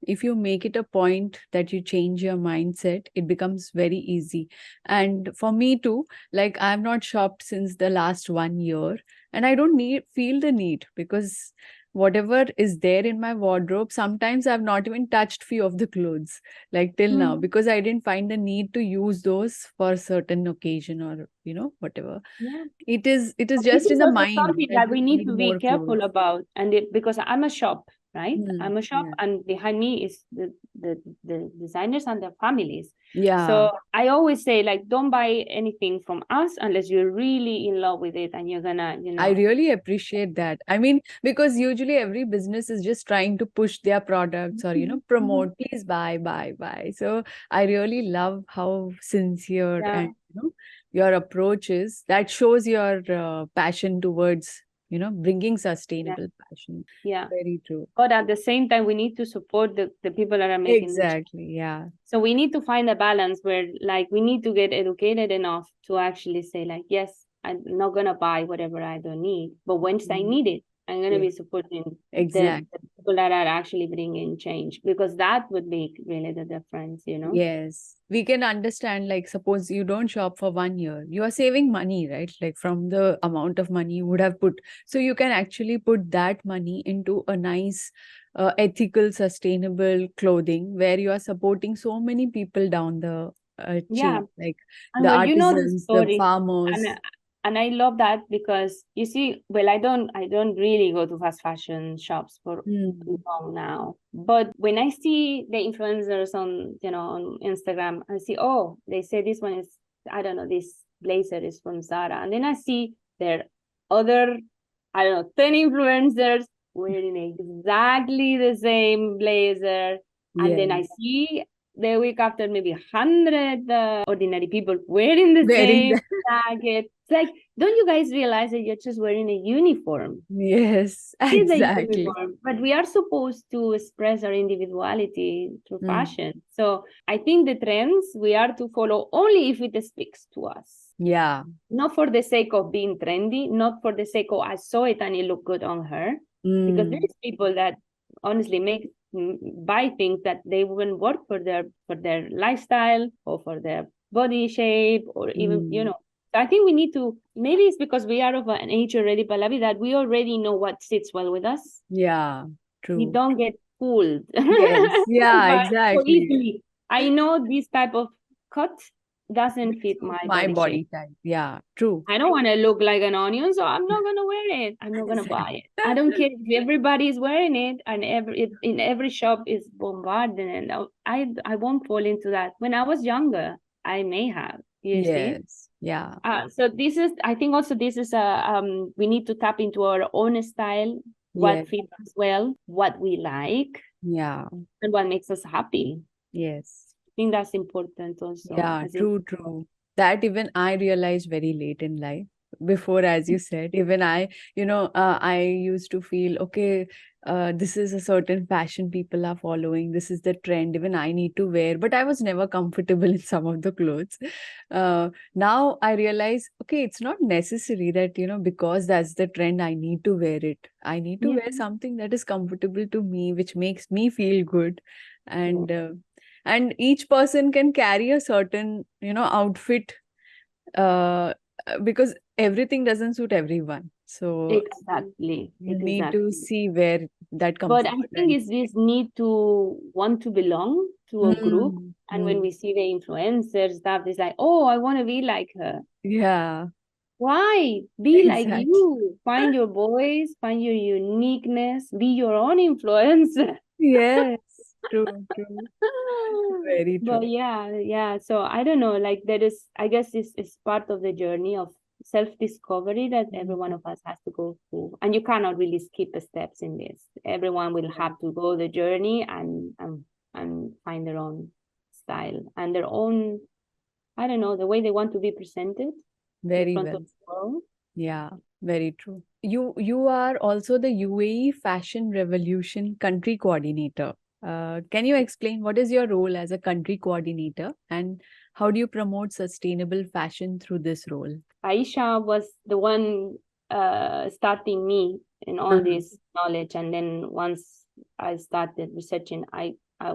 if you make it a point that you change your mindset, it becomes very easy. And for me too, like I've not shopped since the last 1 year, and I don't feel the need because whatever is there in my wardrobe, sometimes I've not even touched few of the clothes like till now because I didn't find the need to use those for certain occasion or whatever. yeah. It is This just in is the also mind something that that we you need need to be more clothes. careful about, because I'm a shop, right? I'm a shop, Yeah. and behind me is the designers and their families. Yeah. So I always say, like, don't buy anything from us unless you're really in love with it and you're gonna, I really appreciate that. I mean, because usually every business is just trying to push their products or, promote, please buy, buy, buy. So I really love how sincere yeah, and, your approach is. That shows your passion towards, bringing yeah, sustainable passion. yeah. Very true. But at the same time, we need to support the people that are making the Exactly. Yeah. So we need to find a balance where, like, we need to get educated enough to actually say, like, yes, I'm not gonna buy whatever I don't need, but once I need it, I'm gonna Yeah. be supporting Exactly. the people that are actually bringing change, because that would make really the difference. Yes, we can understand. Like, suppose you don't shop for 1 year, you are saving money, right? Like, from the amount of money you would have put. So, you can actually put that money into a nice, ethical, sustainable clothing where you are supporting so many people down the Yeah. chain, like And the well, you know the artisans, the story, and farmers. and I love that, because you see, well, I don't really go to fast fashion shops for Hmm. long now. But when I see the influencers on Instagram, I see, oh, they say this one is, I don't know, this blazer is from Zara, and then I see their other, I don't know, 10 influencers wearing exactly the same blazer, and then Yeah, I see the week after maybe 100 ordinary people wearing the wearing same that. jacket. It's like, don't you guys realize that you're just wearing a uniform? Yes, It is a exactly. uniform, but we are supposed to express our individuality through Hmm. fashion. So I think the trends we are to follow only if it speaks to us. Yeah. Not for the sake of being trendy, not for the sake of I saw it and it looked good on her. Because Mm. there's people that honestly buy things that they wouldn't work for their lifestyle or for their body shape, or even Mm. So I think we need to, maybe it's because we are of an age already, Pallavi, that we already know what sits well with us. Yeah, We true. don't get fooled Yes. Yeah, but so exactly. easily. I know this type of cut doesn't This fit suits my my body shape. body type. Yeah, true. I don't want to look like an onion, so I'm not gonna wear it. I'm not gonna buy Exactly. it. I don't care if everybody is wearing it, and in every shop is bombarded, and I won't fall into that. When I was younger, I may have. You see? Yes. Yeah. So this is, I think also this is we need to tap into our own style, Yes. what fits us well, what we like, Yeah. and what makes us happy. Yes. I think that's important also. Yeah, As in, true, true. That even I realized very late in life. Before, as you said, even I used to feel, okay, this is a certain fashion people are following. This is the trend. Even I need to wear, but I was never comfortable in some of the clothes. Now I realize, okay, it's not necessary that, because that's the trend, I need to wear it. I need to yeah, wear something that is comfortable to me, which makes me feel good. yeah, And each person can carry a certain outfit, uh, because everything doesn't suit everyone, so exactly, you need to exactly. see where that But comfort I think and it's this need to want to belong to a group. mm, And when mm, we see the influencers stuff, it's like, oh, I want to be like her. yeah. Why? Be like Exactly. you. Find your voice, find your uniqueness, be your own influencer. Yes, true, true, very But true. yeah. So I don't know, like that is, I guess it's part of the journey of self-discovery that every one Mhm. of us has to go through. And you cannot really skip the steps in this. Everyone will have to go the journey and find their own style and their own, I don't know, the way they want to be presented in Very front of well. the world. Yeah, very true. You are also the UAE Fashion Revolution country coordinator. Can you explain what is your role as a country coordinator and how do you promote sustainable fashion through this role? Aisha was the one starting me in all Uh-huh. this knowledge, and then once I started researching, I I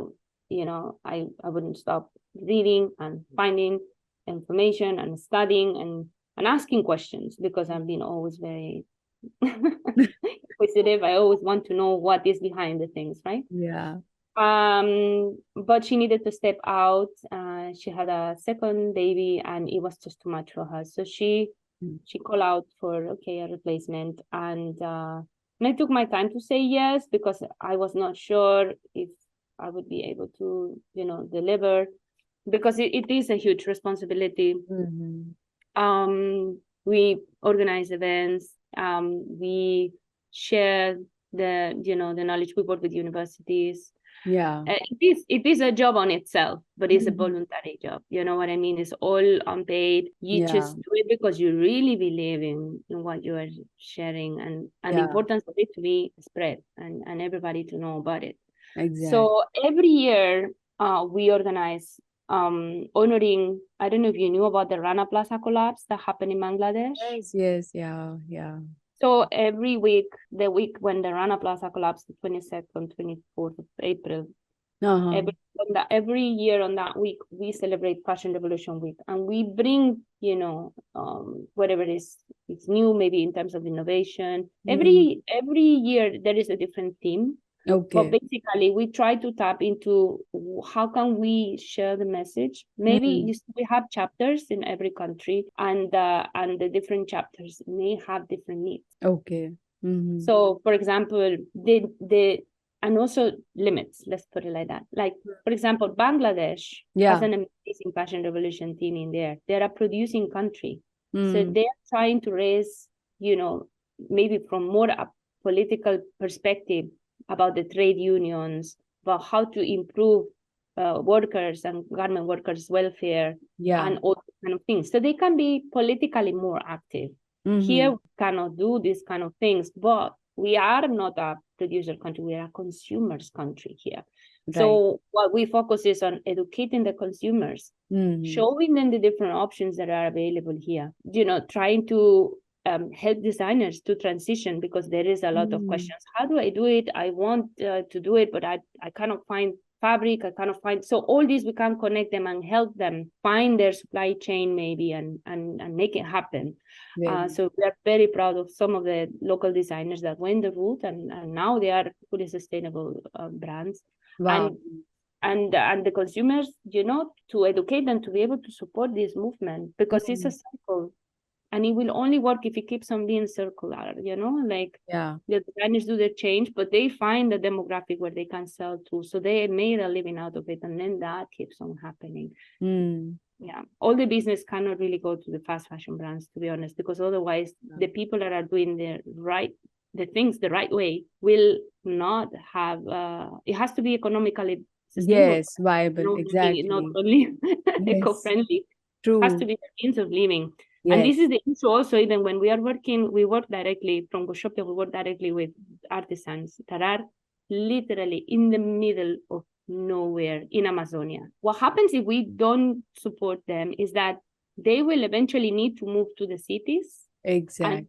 wouldn't stop reading and finding information and studying and asking questions because I've been always very inquisitive. I always want to know what is behind the things, right? Yeah. But she needed to step out. She had a second baby and it was just too much for her, so Mm. she called out for okay, a replacement, and I took my time to say yes because I was not sure if I would be able to deliver, because it is a huge responsibility. Mhm. We organize events, we share the knowledge. We work with universities. Yeah. It is a job on itself, but it's a Mhm. voluntary job. You know what I mean? It's all unpaid. You Yeah. just do it because you really believe in what you are sharing, and the Yeah. importance of it to be spread and everybody to know about it. Exactly. So every year, we organize honoring. I don't know if you knew about the Rana Plaza collapse that happened in Bangladesh. Yes, yes, yeah, yeah. So every week, the week when the Rana Plaza collapsed, the 22nd, 24th of April, Uh-huh. every year on that week, we celebrate Fashion Revolution Week, and we bring, whatever is new, maybe in terms of innovation. Mm. Every year there is a different theme, but Okay. basically we try to tap into how can we share the message. Maybe Mm. we have chapters in every country, and the different chapters may have different needs. Okay. Mm-hmm. So, for example, the and also limits. Let's put it like that. Like, for example, Bangladesh has Yeah. an amazing fashion revolution team in there. They're a producing country, so Mm. they're trying to raise, maybe from more a political perspective about the trade unions, about how to improve workers and garment workers' welfare Yeah. and all kind of things. So they can be politically more active. Here Mm-hmm. we cannot do these kind of things, but we are not a producer country, we are a consumers country here. Right. So what we focus is on educating the consumers, Mm-hmm. showing them the different options that are available here, trying to help designers to transition, because there is a lot of Mm. questions. How do I do it? I want to do it, but I cannot find fabric. I cannot find. So all these, we can connect them and help them find their supply chain maybe and make it happen. Very. So we are very proud of some of the local designers that went the route, and now they are fully sustainable brands. Wow. And the consumers, to educate them to be able to support this movement, because it's a Mm. cycle, and it will only work if it keeps on being circular. Like Yeah. the designers do their change, but they find the demographic where they can sell to, so they made a living out of it, and then that keeps on happening. Mm. Yeah, all the business cannot really go to the fast fashion brands, to be honest, because otherwise the people that are doing the things the right way will not have, it has to be economically sustainable, Yes, viable. not Exactly. only Yes. eco-friendly. Has to True. be the means of living. And this Yes. is the issue also, even when we work directly from GoShopia, we work directly with artisans that are literally in the middle of nowhere in Amazonia. What happens if we don't support them is that they will eventually need to move to the cities. And Exactly.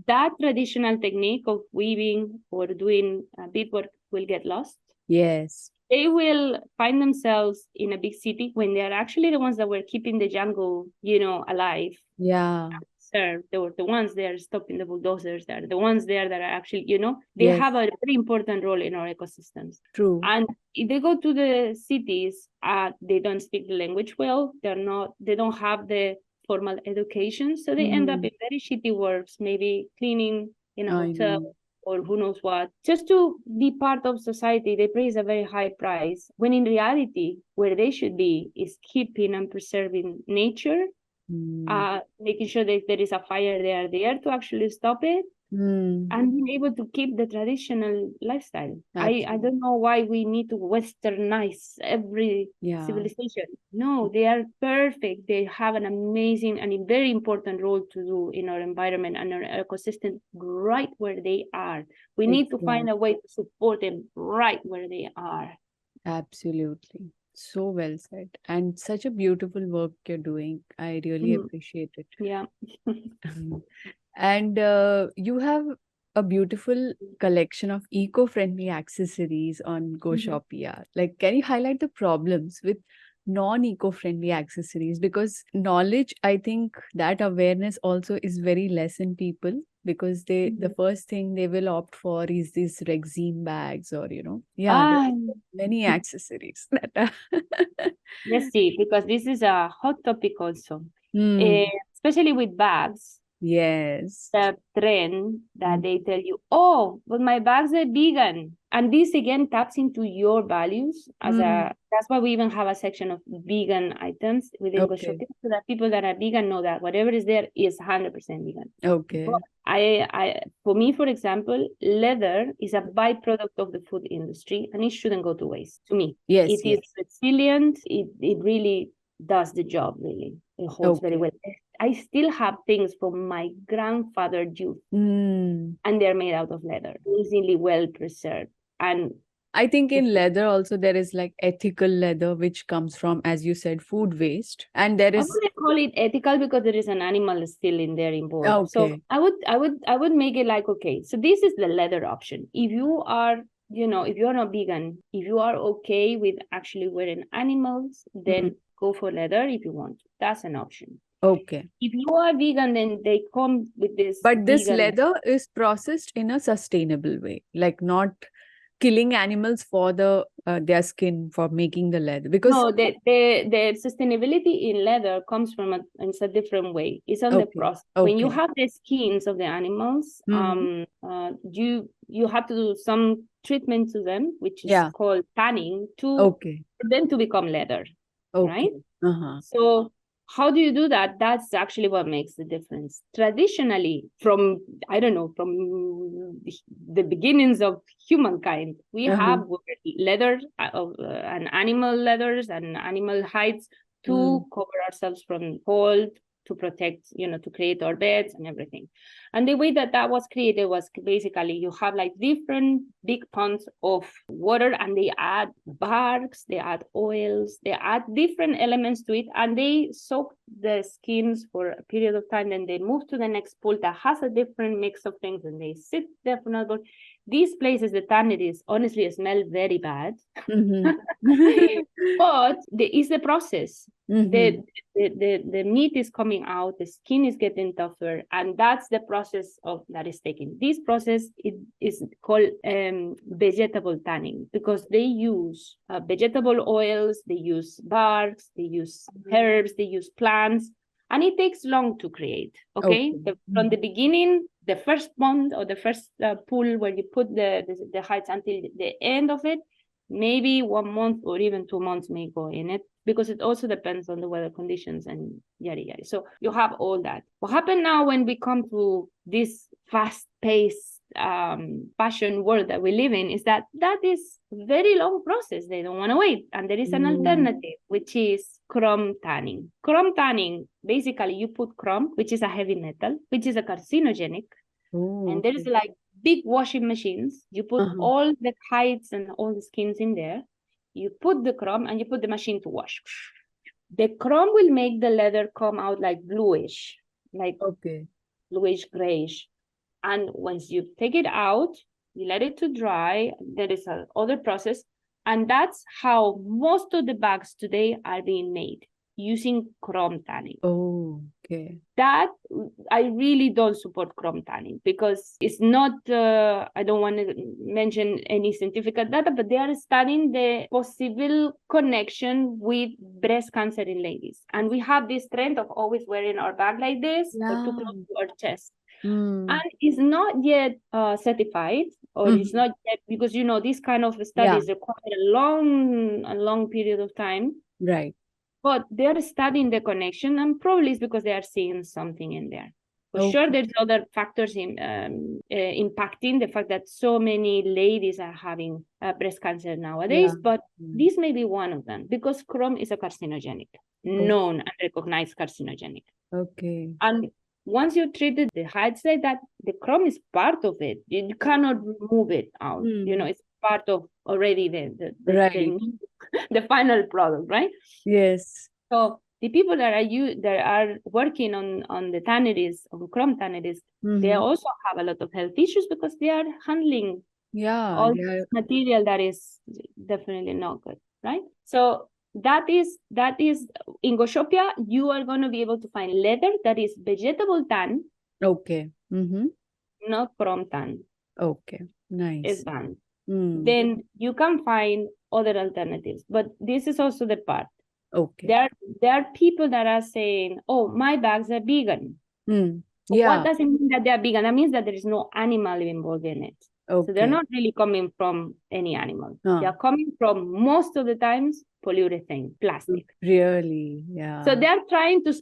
that traditional technique of weaving or doing beadwork will get lost. Yes. They will find themselves in a big city when they are actually the ones that were keeping the jungle, alive. Yeah. Served. They were the ones there stopping the bulldozers. They're the ones there that are actually, they Yes. have a very important role in our ecosystems. True. And if they go to the cities, they don't speak the language well. They don't have the formal education. So they end up in very shitty works, maybe cleaning in a I hotel know. or who knows what. Just to be part of society, they pay a very high price, when in reality, where they should be is keeping and preserving nature, making sure that if there is a fire, they are there to actually stop it, and being able to keep the traditional lifestyle. I don't know why we need to westernize every civilization. No, they are perfect. They have an amazing and a very important role to do in our environment and our ecosystem right where they are. We need to find a way to support them right where they are. Absolutely. So well said. And such a beautiful work you're doing. I really appreciate it. Yeah. And you have a beautiful collection of eco-friendly accessories on GoShopia. Like, can you highlight the problems with non-eco-friendly accessories? Because knowledge, I think that awareness also is very less in people, because the first thing they will opt for is these Rexine bags, or there are many accessories that are Let's see, because this is a hot topic also, Hmm. especially with bags. Yes. The trend that they tell you, oh, but my bags are vegan. And this again taps into your values that's why we even have a section of vegan items within GoShopia, so that people that are vegan know that whatever is there is 100% vegan. Okay. But for me, for example, leather is a byproduct of the food industry, and it shouldn't go to waste. To me, Yes, it is resilient. It really does the job. Really, it holds very well. I still have things from my grandfather's youth, and they're made out of leather, amazingly well preserved. And I think in leather also there is like ethical leather, which comes from, as you said, food waste, and there I is wouldn't call it ethical because there is an animal still in there involved. So okay. I would make it like, okay, so this is the leather option. If you are, if you're not vegan, if you are okay with actually wearing animals, then go for leather if you want. That's an option. Okay. If you are vegan, then they come with this But this vegan. leather is processed in a sustainable way, like not killing animals for their skin for making the leather. Because No, the sustainability in leather comes from it's a different way. It's on the process. When you have the skins of the animals, you have to do some treatment to them, which is called tanning, for them to become leather. Right? So how do you do that? That's actually what makes the difference. Traditionally, from the beginnings of humankind, we have leather and animal leathers and animal hides to cover ourselves from cold, to protect, to create our beds and everything. And the way that was created was basically you have like different big ponds of water, and they add barks, they add oils, they add different elements to it, and they soak the skins for a period of time. Then they move to the next pool that has a different mix of things, and they sit there for another. These places, the tanneries, honestly smell very bad. But it's the process. The meat is coming out, the skin is getting tougher, and that's the process that is taking. This process is called vegetable tanning, because they use vegetable oils, they use barks, they use herbs, they use plants, and it takes long to create. From the beginning, the first pond or the first pool where you put the hides until the end of it, maybe 1 month or even 2 months may go in it because it also depends on the weather conditions and yada yada. So you have all that. What happened now when we come to this fast-paced fashion world that we live in is that is a very long process. They don't want to wait. And there is an alternative, which is chrome tanning. Chrome tanning, basically you put chrome, which is a heavy metal, which is a carcinogenic. And there is like big washing machines. You put all the hides and all the skins in there. You put the chrome and you put the machine to wash. The chrome will make the leather come out like bluish, like bluish grayish. And once you take it out, you let it to dry. There is another process. And that's how most of the bags today are being made, using chrome tanning. That I really don't support chrome tanning because it's not, I don't want to mention any scientific data, but they are studying the possible connection with breast cancer in ladies. And we have this trend of always wearing our bag like this or too close to our chest. And it's not yet certified, or it's not yet, because, you know, these kind of studies require a long period of time. Right. But they're studying the connection, and probably it's because they are seeing something in there. For sure, there's other factors in impacting the fact that so many ladies are having breast cancer nowadays, but this may be one of them, because chrome is a carcinogenic, known and recognized carcinogenic. And once you treated the hides like that, the chrome is part of it. You cannot remove it out. You know, it's part of already the final product, right? Yes. So the people that are working on the tanneries, on chrome tanneries, they also have a lot of health issues because they are handling all material that is definitely not good, right? So that is in GoShopia, you are going to be able to find leather that is vegetable tan. Not chrome tan. Nice. It's banned. Then you can find other alternatives, but this is also the part. There are people that are saying, oh, my bags are vegan. What does it mean that they are vegan? That means that there is no animal involved in it. So they're not really coming from any animal. They are coming from, most of the times, polyurethane, plastic. Really? Yeah. So they're trying to,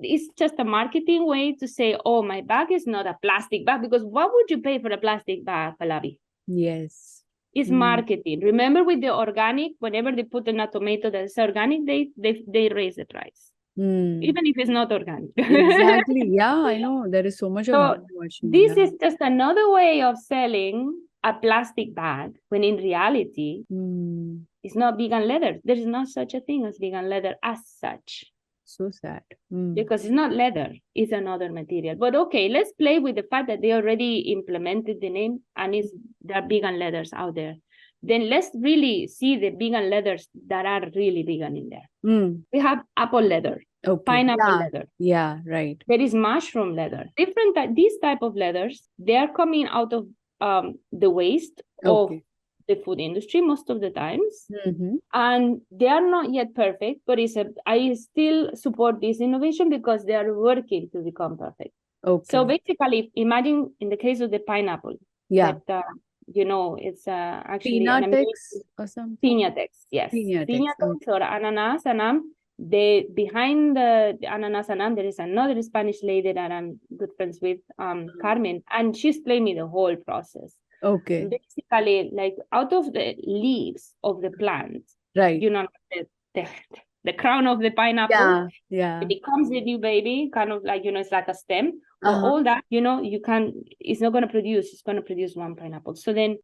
it's just a marketing way to say, oh, my bag is not a plastic bag, because what would you pay for a plastic bag, Pallavi? Yes. It's marketing. Remember, with the organic, whenever they put in a tomato that is organic, they raise the price. Even if it's not organic. Exactly. Yeah, I know. There is so much of this is just another way of selling a plastic bag, when in reality, it's not vegan leather. There is not such a thing as vegan leather as such. So sad. Because it's not leather, it's another material. But okay, let's play with the fact that they already implemented the name and there are vegan leathers out there. Then let's really see the vegan leathers that are really vegan in there. We have apple leather, pineapple leather. Yeah, right. There is mushroom leather. These type of leathers, they are coming out of the waste of the food industry most of the times. And they are not yet perfect, but I still support this innovation because they are working to become perfect. So basically, imagine in the case of the pineapple, that, you know, it's actually Piñatex or something. Piñatex, yes. Piñatex or ananas anam. Behind the ananas anam, there is another Spanish lady that I'm good friends with, Carmen, and she explained me the whole process. Basically, like, out of the leaves of the plant, right? You know, the crown of the pineapple, it becomes a new baby, kind of like, you know, it's like a stem. All that, you know, it's not going to produce. It's going to produce one pineapple. So then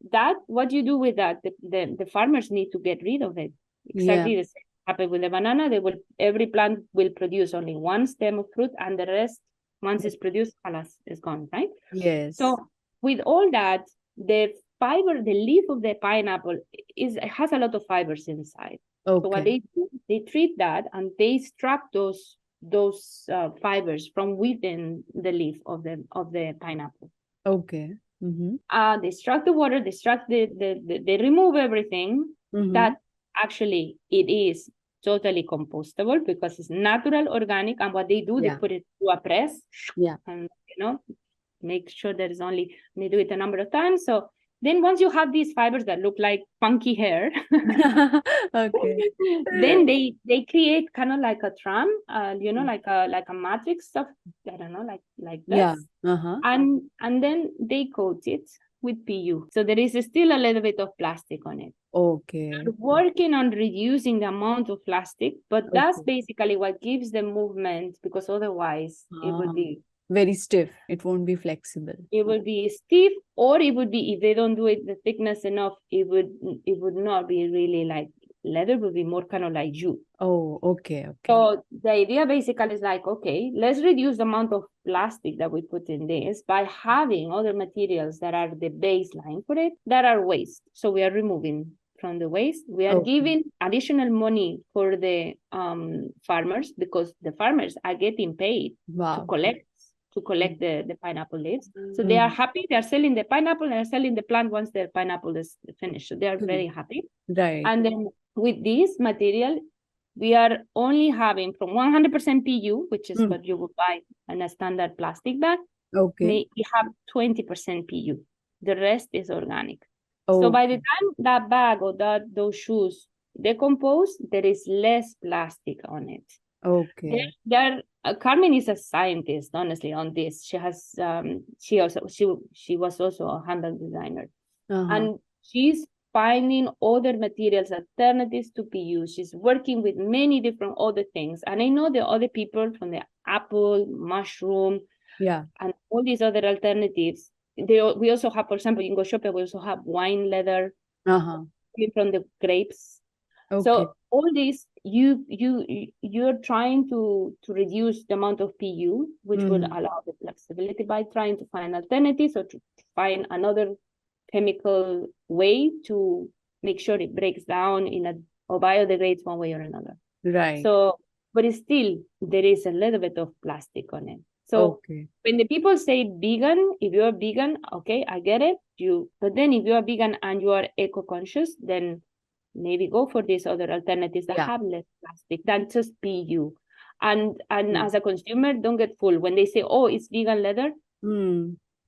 what you do with that? The farmers need to get rid of it. Exactly the same happen with the banana. Every plant will produce only one stem of fruit, and the rest, once it's produced, alas, is gone, right? Yes. So with all that, the leaf of the pineapple has a lot of fibers inside. So what they do, they treat that and they extract those fibers from within the leaf of the pineapple. They extract the water, they remove everything. That actually it is totally compostable because it's natural, organic, and what they do, they put it through a press. And, you know, make sure there is only, they do it a number of times, so Then once you have these fibers that look like funky hair, Okay. then they create kind of like a tram, like a matrix stuff. I don't know, like Yeah. this, Uh-huh. and then they coat it with PU. So there is still a little bit of plastic on it. Okay. We're working on reducing the amount of plastic, but that's Okay. basically what gives the movement, because otherwise Ah, very stiff. It won't be flexible. it would be stiff, or it would be, if they don't do it the thickness enough, it would not be really like leather, it would be more kind of like jute. Oh, okay. Okay. So the idea basically is like, okay, let's reduce the amount of plastic that we put in this by having other materials that are the baseline for it, that are waste. So we are removing from the waste. We are Okay. giving additional money for the farmers, because the farmers are getting paid to Wow. collect the pineapple leaves. So they are happy. They are selling the pineapple, and are selling the plant once their pineapple is finished. So they are very happy. Right. And then with this material, we are only having from 100% PU, which is what you would buy in a standard plastic bag. Okay. We have 20% PU. The rest is organic. Oh, So by the time that bag or those shoes decompose, there is less plastic on it. okay. Carmen is a scientist, honestly, on this. She was also a handbag designer, and she's finding other materials, alternatives to PU. She's working with many different other things, and I know the other people from the apple, mushroom, Yeah. and all these other alternatives. We also have, for example, in GoShopia, we also have wine leather from the grapes. Okay. So all these, you're trying to reduce the amount of PU, which would allow the flexibility by trying to find alternatives, or to find another chemical way to make sure it breaks down or biodegrades one way or another. Right. So, but it's still, there is a little bit of plastic on it. So when the people say vegan, if you're vegan, okay, I get it. But then if you're vegan and you are eco-conscious, then maybe go for these other alternatives that have less plastic than just PU. And as a consumer, don't get fooled when they say, oh, it's vegan leather.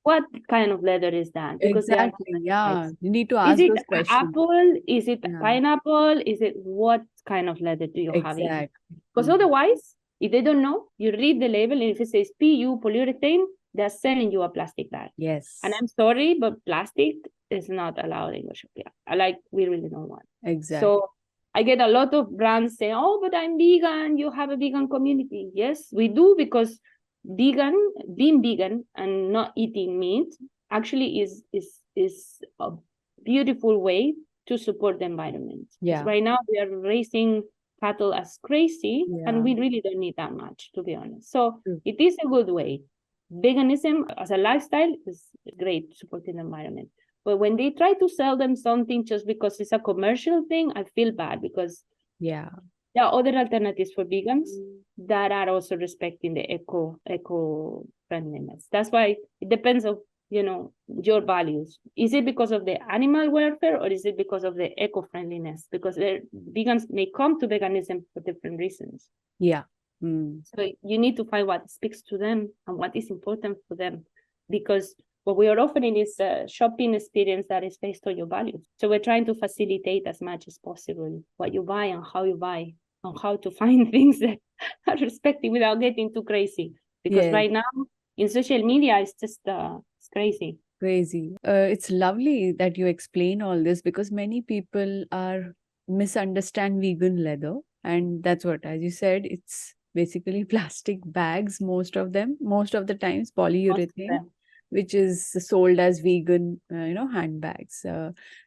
What kind of leather is that? Because exactly. Yeah. You need to is ask it those questions. apple? Is it pineapple? Is it, what kind of leather do you have in? Exactly. Because otherwise, if they don't know, you read the label, and if it says PU polyurethane, they're selling you a plastic bag. Yes. And I'm sorry, but plastic is not allowed in GoShopia. We really don't want. Exactly. So I get a lot of brands saying, oh, but I'm vegan. You have a vegan community. Yes, we do, because being vegan and not eating meat actually is a beautiful way to support the environment. Yeah. Right now we are raising cattle as crazy, and we really don't need that much, to be honest. So it is a good way. Veganism as a lifestyle is great, supporting the environment. But when they try to sell them something just because it's a commercial thing, I feel bad, because there are other alternatives for vegans that are also respecting the eco friendliness. That's why it depends on your values. Is it because of the animal welfare, or is it because of the eco friendliness? Because vegans may come to veganism for different reasons. Yeah. So you need to find what speaks to them and what is important for them, because what we are offering is a shopping experience that is based on your values. So we're trying to facilitate as much as possible what you buy and how you buy, and how to find things that are respected without getting too crazy. Because right now in social media, it's just it's crazy. Crazy. It's lovely that you explain all this, because many people misunderstand vegan leather, and that's what, as you said, it's basically plastic bags, most of the times polyurethane, which is sold as vegan handbags.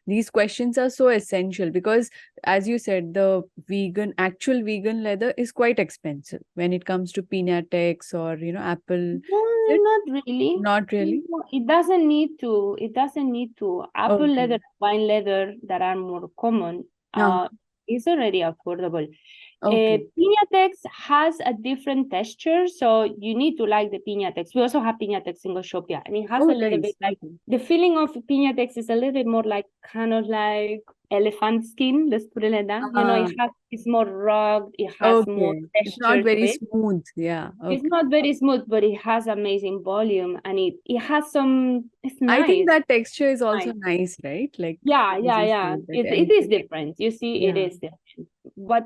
These questions are so essential, because as you said, the actual vegan leather is quite expensive when it comes to Pinatex or apple. Not really. Not really. No, it doesn't need to. Apple leather, wine leather that are more common is already affordable. Okay. Piñatex has a different texture, so you need to like the Piñatex. We also have Piñatex in GoShopia, and it has Oh, a little bit nice. like the feeling of Piñatex is a little bit more like kind of like elephant skin. Let's put it like that. You know, Ah, it's more rugged. It has more okay. It's not texture to very it. smooth. Yeah. It's Okay. not very smooth, but it has amazing volume, and it has some. It's I think nice. that texture is also Nice. nice, right? Like, Yeah, as yeah, you yeah. say, that It is elephant. different. You see, it Yeah. is different. What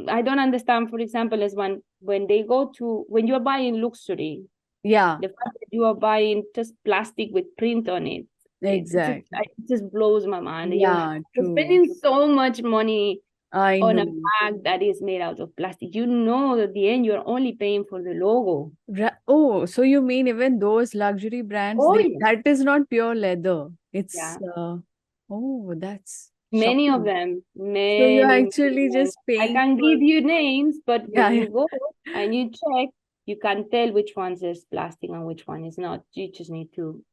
I don't understand, for example, is when they go to when you're buying luxury, Yeah. the fact that you are buying just plastic with print on it, Exactly. it just blows my mind. Yeah, You're true. spending so much money I on a know. bag that is made out of plastic. You know, at the end, you're only paying for the logo. Oh, so you mean even those luxury brands, Oh, yeah. that is not pure leather. It's Yeah. oh, that's Many of shocking. them, So you're many actually of them. just I paying can for, give you names, but yeah, when yeah. you go and you check, you can tell which ones is plastic and which one is not. You just need to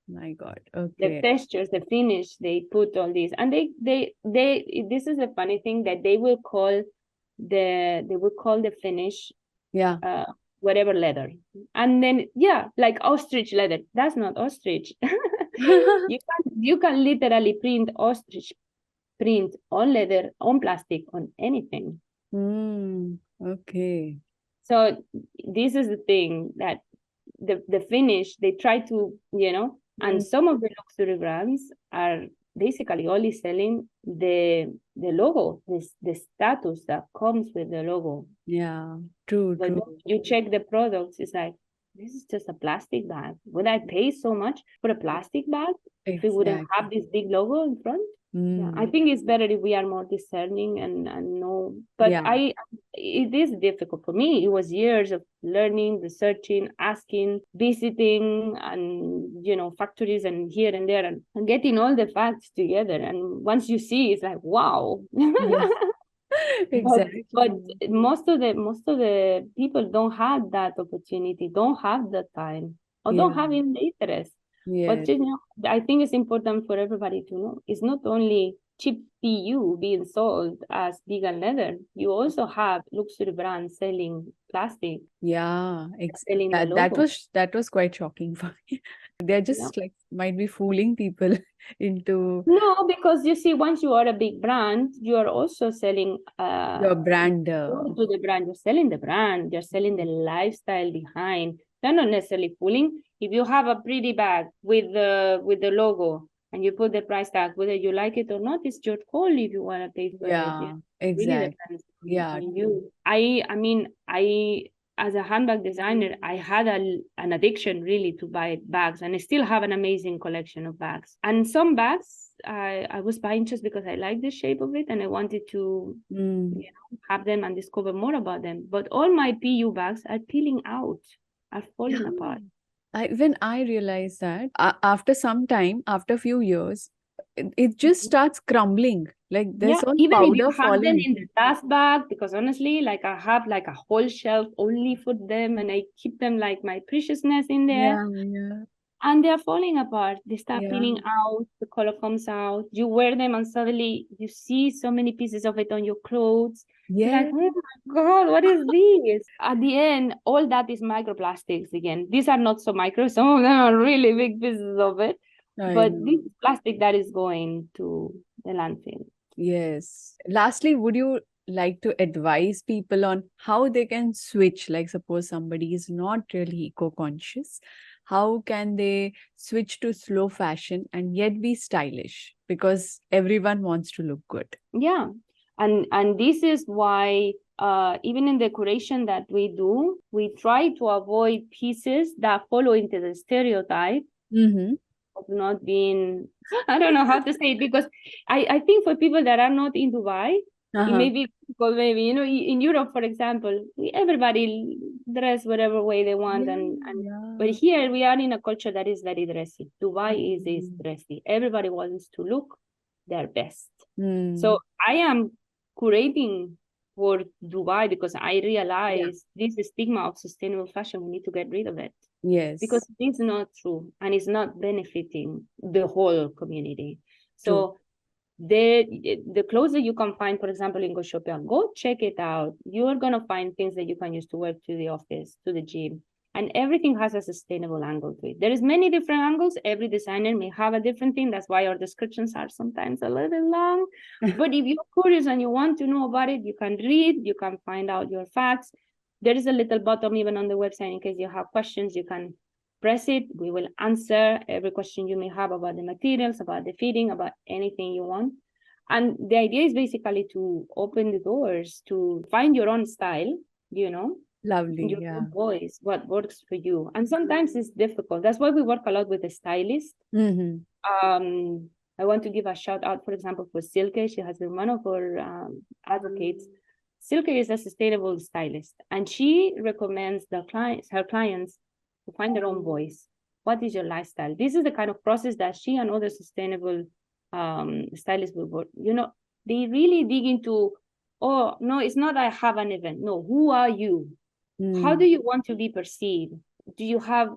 My God. the Okay. textures, the finish. They put all these, and they. This is a funny thing that they will call the finish Yeah. uh whatever leather, and then yeah, like ostrich leather. That's not ostrich. You can literally print ostrich print on leather, on plastic, on anything. Okay. So this is the thing that the finish they try to, and Mm, some of the luxury brands are basically only selling the logo, the status that comes with the logo. yeah. True, But true. when you check the products, it's like this is just a plastic bag. Would I pay so much for a plastic bag if it wouldn't have Exactly. this big logo in front? Yeah, I Mm, think it's better if we are more discerning and know. But yeah. it is difficult for me. It was years of learning, researching, asking, visiting, and factories and here and there, and getting all the facts together. And once you see, it's like wow. Yeah. But Exactly. most of the people don't have that opportunity, don't have the time, or don't Yeah. have even the interest. But Yes. I think it's important for everybody to know it's not only cheap PU being sold as vegan leather. You also have luxury brands selling plastic, Yeah. selling the That logo. was quite shocking for me. They're Yeah. just like might be fooling people into No, because you see, once you are a big brand, you are also selling your brand. to the brand. You're selling the brand. You're selling the lifestyle behind. They're not necessarily fooling. If you have a pretty bag with the logo and you put the price tag, whether you like it or not, it's your call if you want to pay for it. Yeah, It really exactly. depends Yeah, on true. you. I mean, I as a handbag designer, I had an addiction really to buy bags, and I still have an amazing collection of bags. And some bags I was buying just because I like the shape of it and I wanted to Mm. have them and discover more about them. But all my PU bags are peeling out, are Yeah. falling apart. When I realized that after some time, after a few years, it just starts crumbling. Like Yeah, there's all even if you powder have them falling. in the dust bag, because honestly, like I have like a whole shelf only for them and I keep them like my preciousness in there. Yeah, yeah, And they're falling apart. They start yeah. peeling out, the color comes out. You wear them and suddenly you see so many pieces of it on your clothes. You're like, Yeah, oh my God, what is this? At the end, all that is microplastics again. These are not so micro, some of them are really big pieces of it. I But know. this is plastic that is going to the landfill. Yes. Lastly, would you like to advise people on how they can switch? Like, suppose somebody is not really eco-conscious, how can they switch to slow fashion and yet be stylish? Because everyone wants to look good. Yeah. And this is why even in decoration that we do, we try to avoid pieces that follow into the stereotype Mm-hmm. of not being, I don't know how to say it, because I think for people that are not in Dubai, it Uh-huh. may be because maybe, in Europe, for example, everybody dress whatever way they want. Yeah, And but yeah. here we are in a culture that is very dressy. Dubai is Mm. dressy. Everybody wants to look their best. So Mm. I am curating for Dubai because I Yeah. realize this stigma of sustainable fashion, we need to get rid of it because Yes. it's not true and it's not benefiting the whole community. True. So the clothes that you can find, for example, in GoShopia, go check it out. You're going to find things that you can use to work, to the office, to the gym. And everything has a sustainable angle to it. There is many different angles. Every designer may have a different thing. That's why our descriptions are sometimes a little long. But if you're curious and you want to know about it, you can read, you can find out your facts. There is a little button even on the website in case you have questions. You can press it. We will answer every question you may have about the materials, about the fitting, about anything you want. And the idea is basically to open the doors to find your own style, Lovely. your Yeah. own voice, what works for you. And sometimes it's difficult. That's why we work a lot with a stylist. I want to give a shout out, for example, for Silke. She has been one of our advocates. Silke is a sustainable stylist, and she recommends her clients to find their own voice. What is your lifestyle? This is the kind of process that she and other sustainable stylists will work. They really dig into, oh, no, it's not I have an event. No, who are you? How do you want to be perceived? Do you have,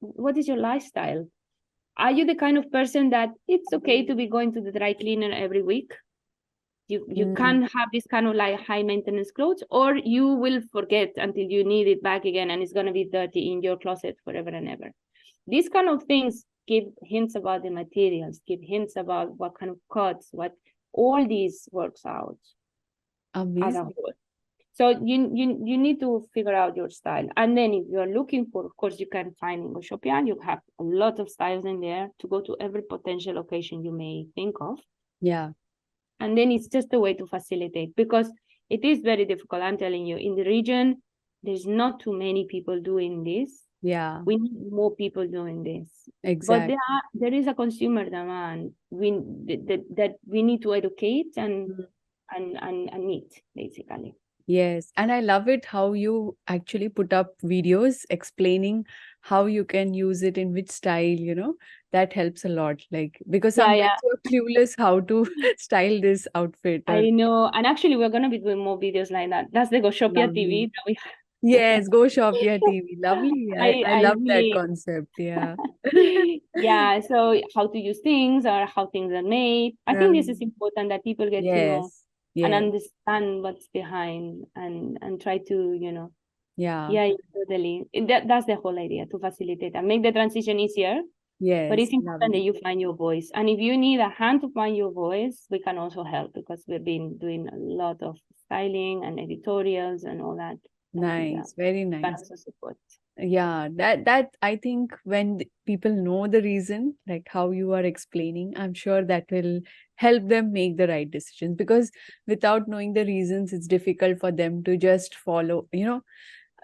what is your lifestyle? Are you the kind of person that it's okay to be going to the dry cleaner every week? You can't have this kind of like high maintenance clothes, or you will forget until you need it back again and it's going to be dirty in your closet forever and ever. These kind of things give hints about the materials, give hints about what kind of cuts, what all these works out. Amazing. As a whole. So you need to figure out your style. And then if you're looking for, of course, you can find in GoShopia, you have a lot of styles in there to go to every potential occasion you may think of. Yeah. And then it's just a way to facilitate, because it is very difficult. I'm telling you, in the region, there's not too many people doing this. Yeah. We need more people doing this. Exactly. But there is a consumer demand that we need to educate and meet, basically. Yes. And I love it how you actually put up videos explaining how you can use it in which style, that helps a lot. Like, because sometimes you're clueless how to style this outfit. I know. And actually, we're going to be doing more videos like that. That's the GoShopia TV that we Yes, GoShopia TV. Lovely. I love that concept. Yeah. Yeah. So how to use things or how things are made. I think this is important that people get to know and understand what's behind and try to, Yeah, totally. That's the whole idea, to facilitate and make the transition easier. Yes. But it's important that you find your voice. And if you need a hand to find your voice, we can also help, because we've been doing a lot of styling and editorials and all that. Nice. Very nice. Can also support. Yeah, that I think when people know the reason, like how you are explaining, I'm sure that will help them make the right decisions, because without knowing the reasons, it's difficult for them to just follow,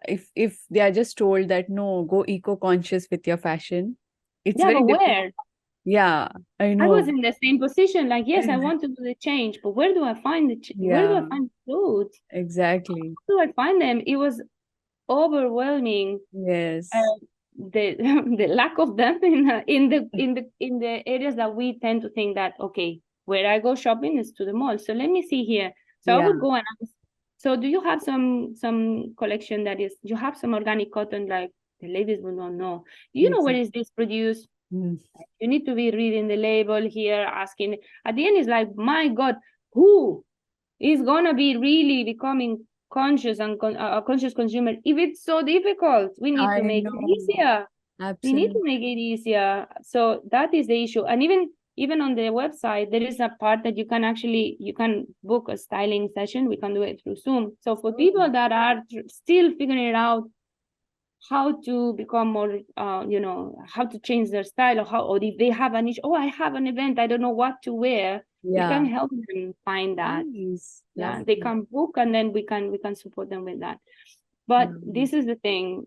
if they are just told that no, go eco-conscious with your fashion, it's very difficult. Yeah, I know. I was in the same position. Like, yes, I want to do the change, but where do I find where do I find the clothes? Exactly. How do I find them? It was overwhelming. Yes. The lack of them in the areas that we tend to think that, okay, where I go shopping is to the mall. So let me see here. So I would go and ask, so do you have some collection that is, you have some organic cotton, like the ladies will not know. Do you know where is this produced? You need to be reading the label here, asking. At the end, it's like, my God, who is gonna be really becoming conscious and a conscious consumer if it's so difficult? We need to make it easier. Absolutely. We need to make it easier. So that is the issue. And even on the website, there is a part that you can book a styling session. We can do it through Zoom. So for people that are still figuring it out, how to become more, how to change their style, or if they have an issue, I have an event, I don't know what to wear. We can help them find that. Nice. Yeah, they can book, and then we can support them with that. But this is the thing.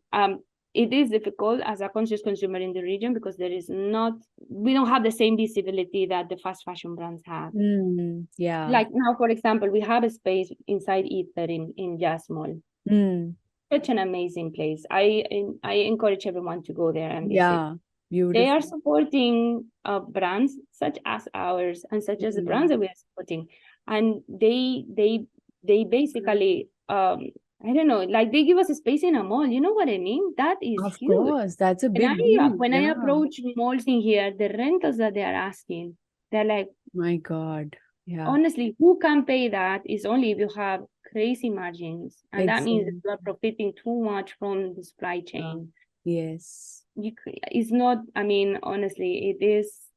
It is difficult as a conscious consumer in the region, because we don't have the same visibility that the fast fashion brands have. Yeah. Like now, for example, we have a space inside Ether in Jazz Mall. Such an amazing place. I encourage everyone to go there and visit. Yeah, beautiful. They are supporting brands such as ours and such as the brands that we are supporting, and they basically I don't know, like they give us a space in a mall. You know what I mean? That is of huge. course, that's a big deal. When I approach malls in here, the rentals that they are asking, they're like My God. Yeah. Honestly, who can pay that is only if you have crazy margins. And that means that Exactly. you are profiting too much from the supply Yeah. chain. Yes. It's not, I mean, honestly, it is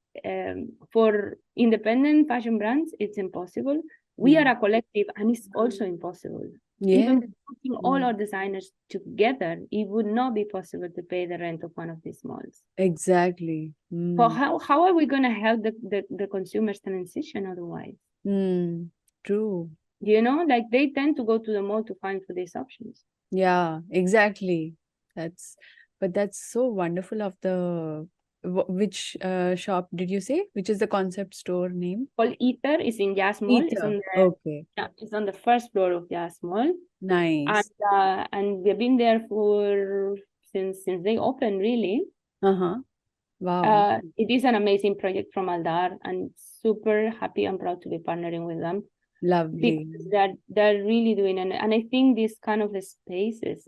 for independent fashion brands, it's impossible. We Yeah. are a collective and it's also impossible. Yeah. Even putting all our designers together, it would not be possible to pay the rent of one of these malls. Exactly. But how are we going to help the consumers transition otherwise? True. You know, like they tend to go to the mall to find for these options. Yeah, exactly. That's, but that's so wonderful of the, which shop did you say? Which is the concept store name? Called Ether is in Jazz Mall. It's on Ether. the Okay. it's on the first floor of Jazz Mall. Nice. And we've been there for since they opened, really. Uh-huh. Wow. It is an amazing project from Aldar, and super happy and proud to be partnering with them Lovely. because they're really doing, and I think these kind of spaces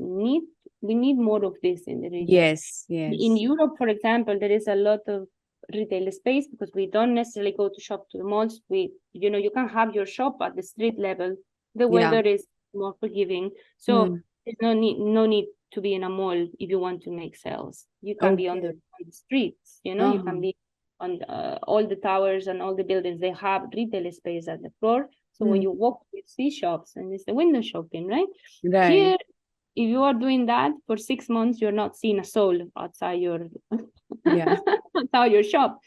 we need more of this in the region. Yes, In yes. Europe, for example, there is a lot of retail space because we don't necessarily go to shop to the malls. You can have your shop at the street level. The Yeah. weather is more forgiving, so there's no need to be in a mall if you want to make sales. You can be on Okay. the streets. You can be on all the towers and all the buildings. They have retail space at the floor. So when you walk, you see shops, and it's the window shopping, right? Right. Here, if you are doing that for 6 months, you're not seeing a soul outside your Yeah. outside your shop.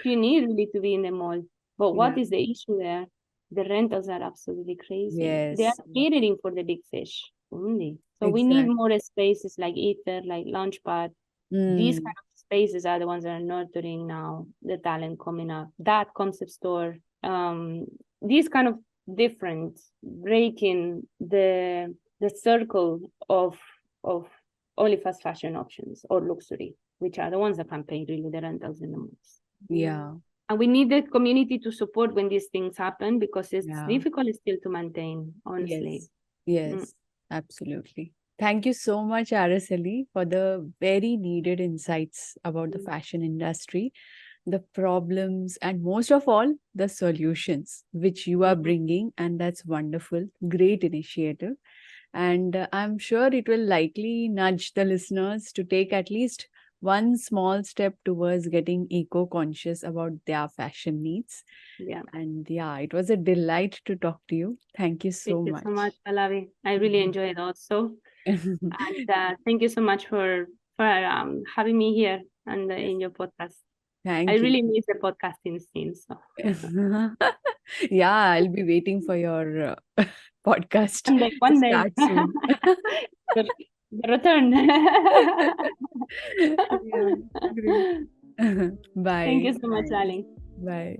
You need really to be in the mall. But what Yeah. is the issue there? The rentals are absolutely crazy. They are Yes. catering for the big fish only. So we need Exactly. more spaces like Ether, like Launchpad. These kind of spaces are the ones that are nurturing now the talent coming up. That concept store, these kind of different breaking the circle of only fast fashion options or luxury, which are the ones that can pay really the rentals in the most. Yeah. And we need the community to support when these things happen because it's Yeah. difficult still to maintain, honestly. Yes, absolutely. Thank you so much, Araceli, for the very needed insights about the fashion industry, the problems, and most of all, the solutions which you are bringing. And that's wonderful. Great initiative. And I'm sure it will likely nudge the listeners to take at least one small step towards getting eco conscious about their fashion needs. Yeah. And yeah, it was a delight to talk to you. Thank you so Thank you so much, much. Pallavi. I really enjoyed also. And thank you so much for having me here and Yes, in your podcast. I thank you. really miss the podcasting scene. So Yeah, I'll be waiting for your podcast to one day, start soon. the return. Yeah, great. Thank Bye. you so much, Thanks. darling. Bye.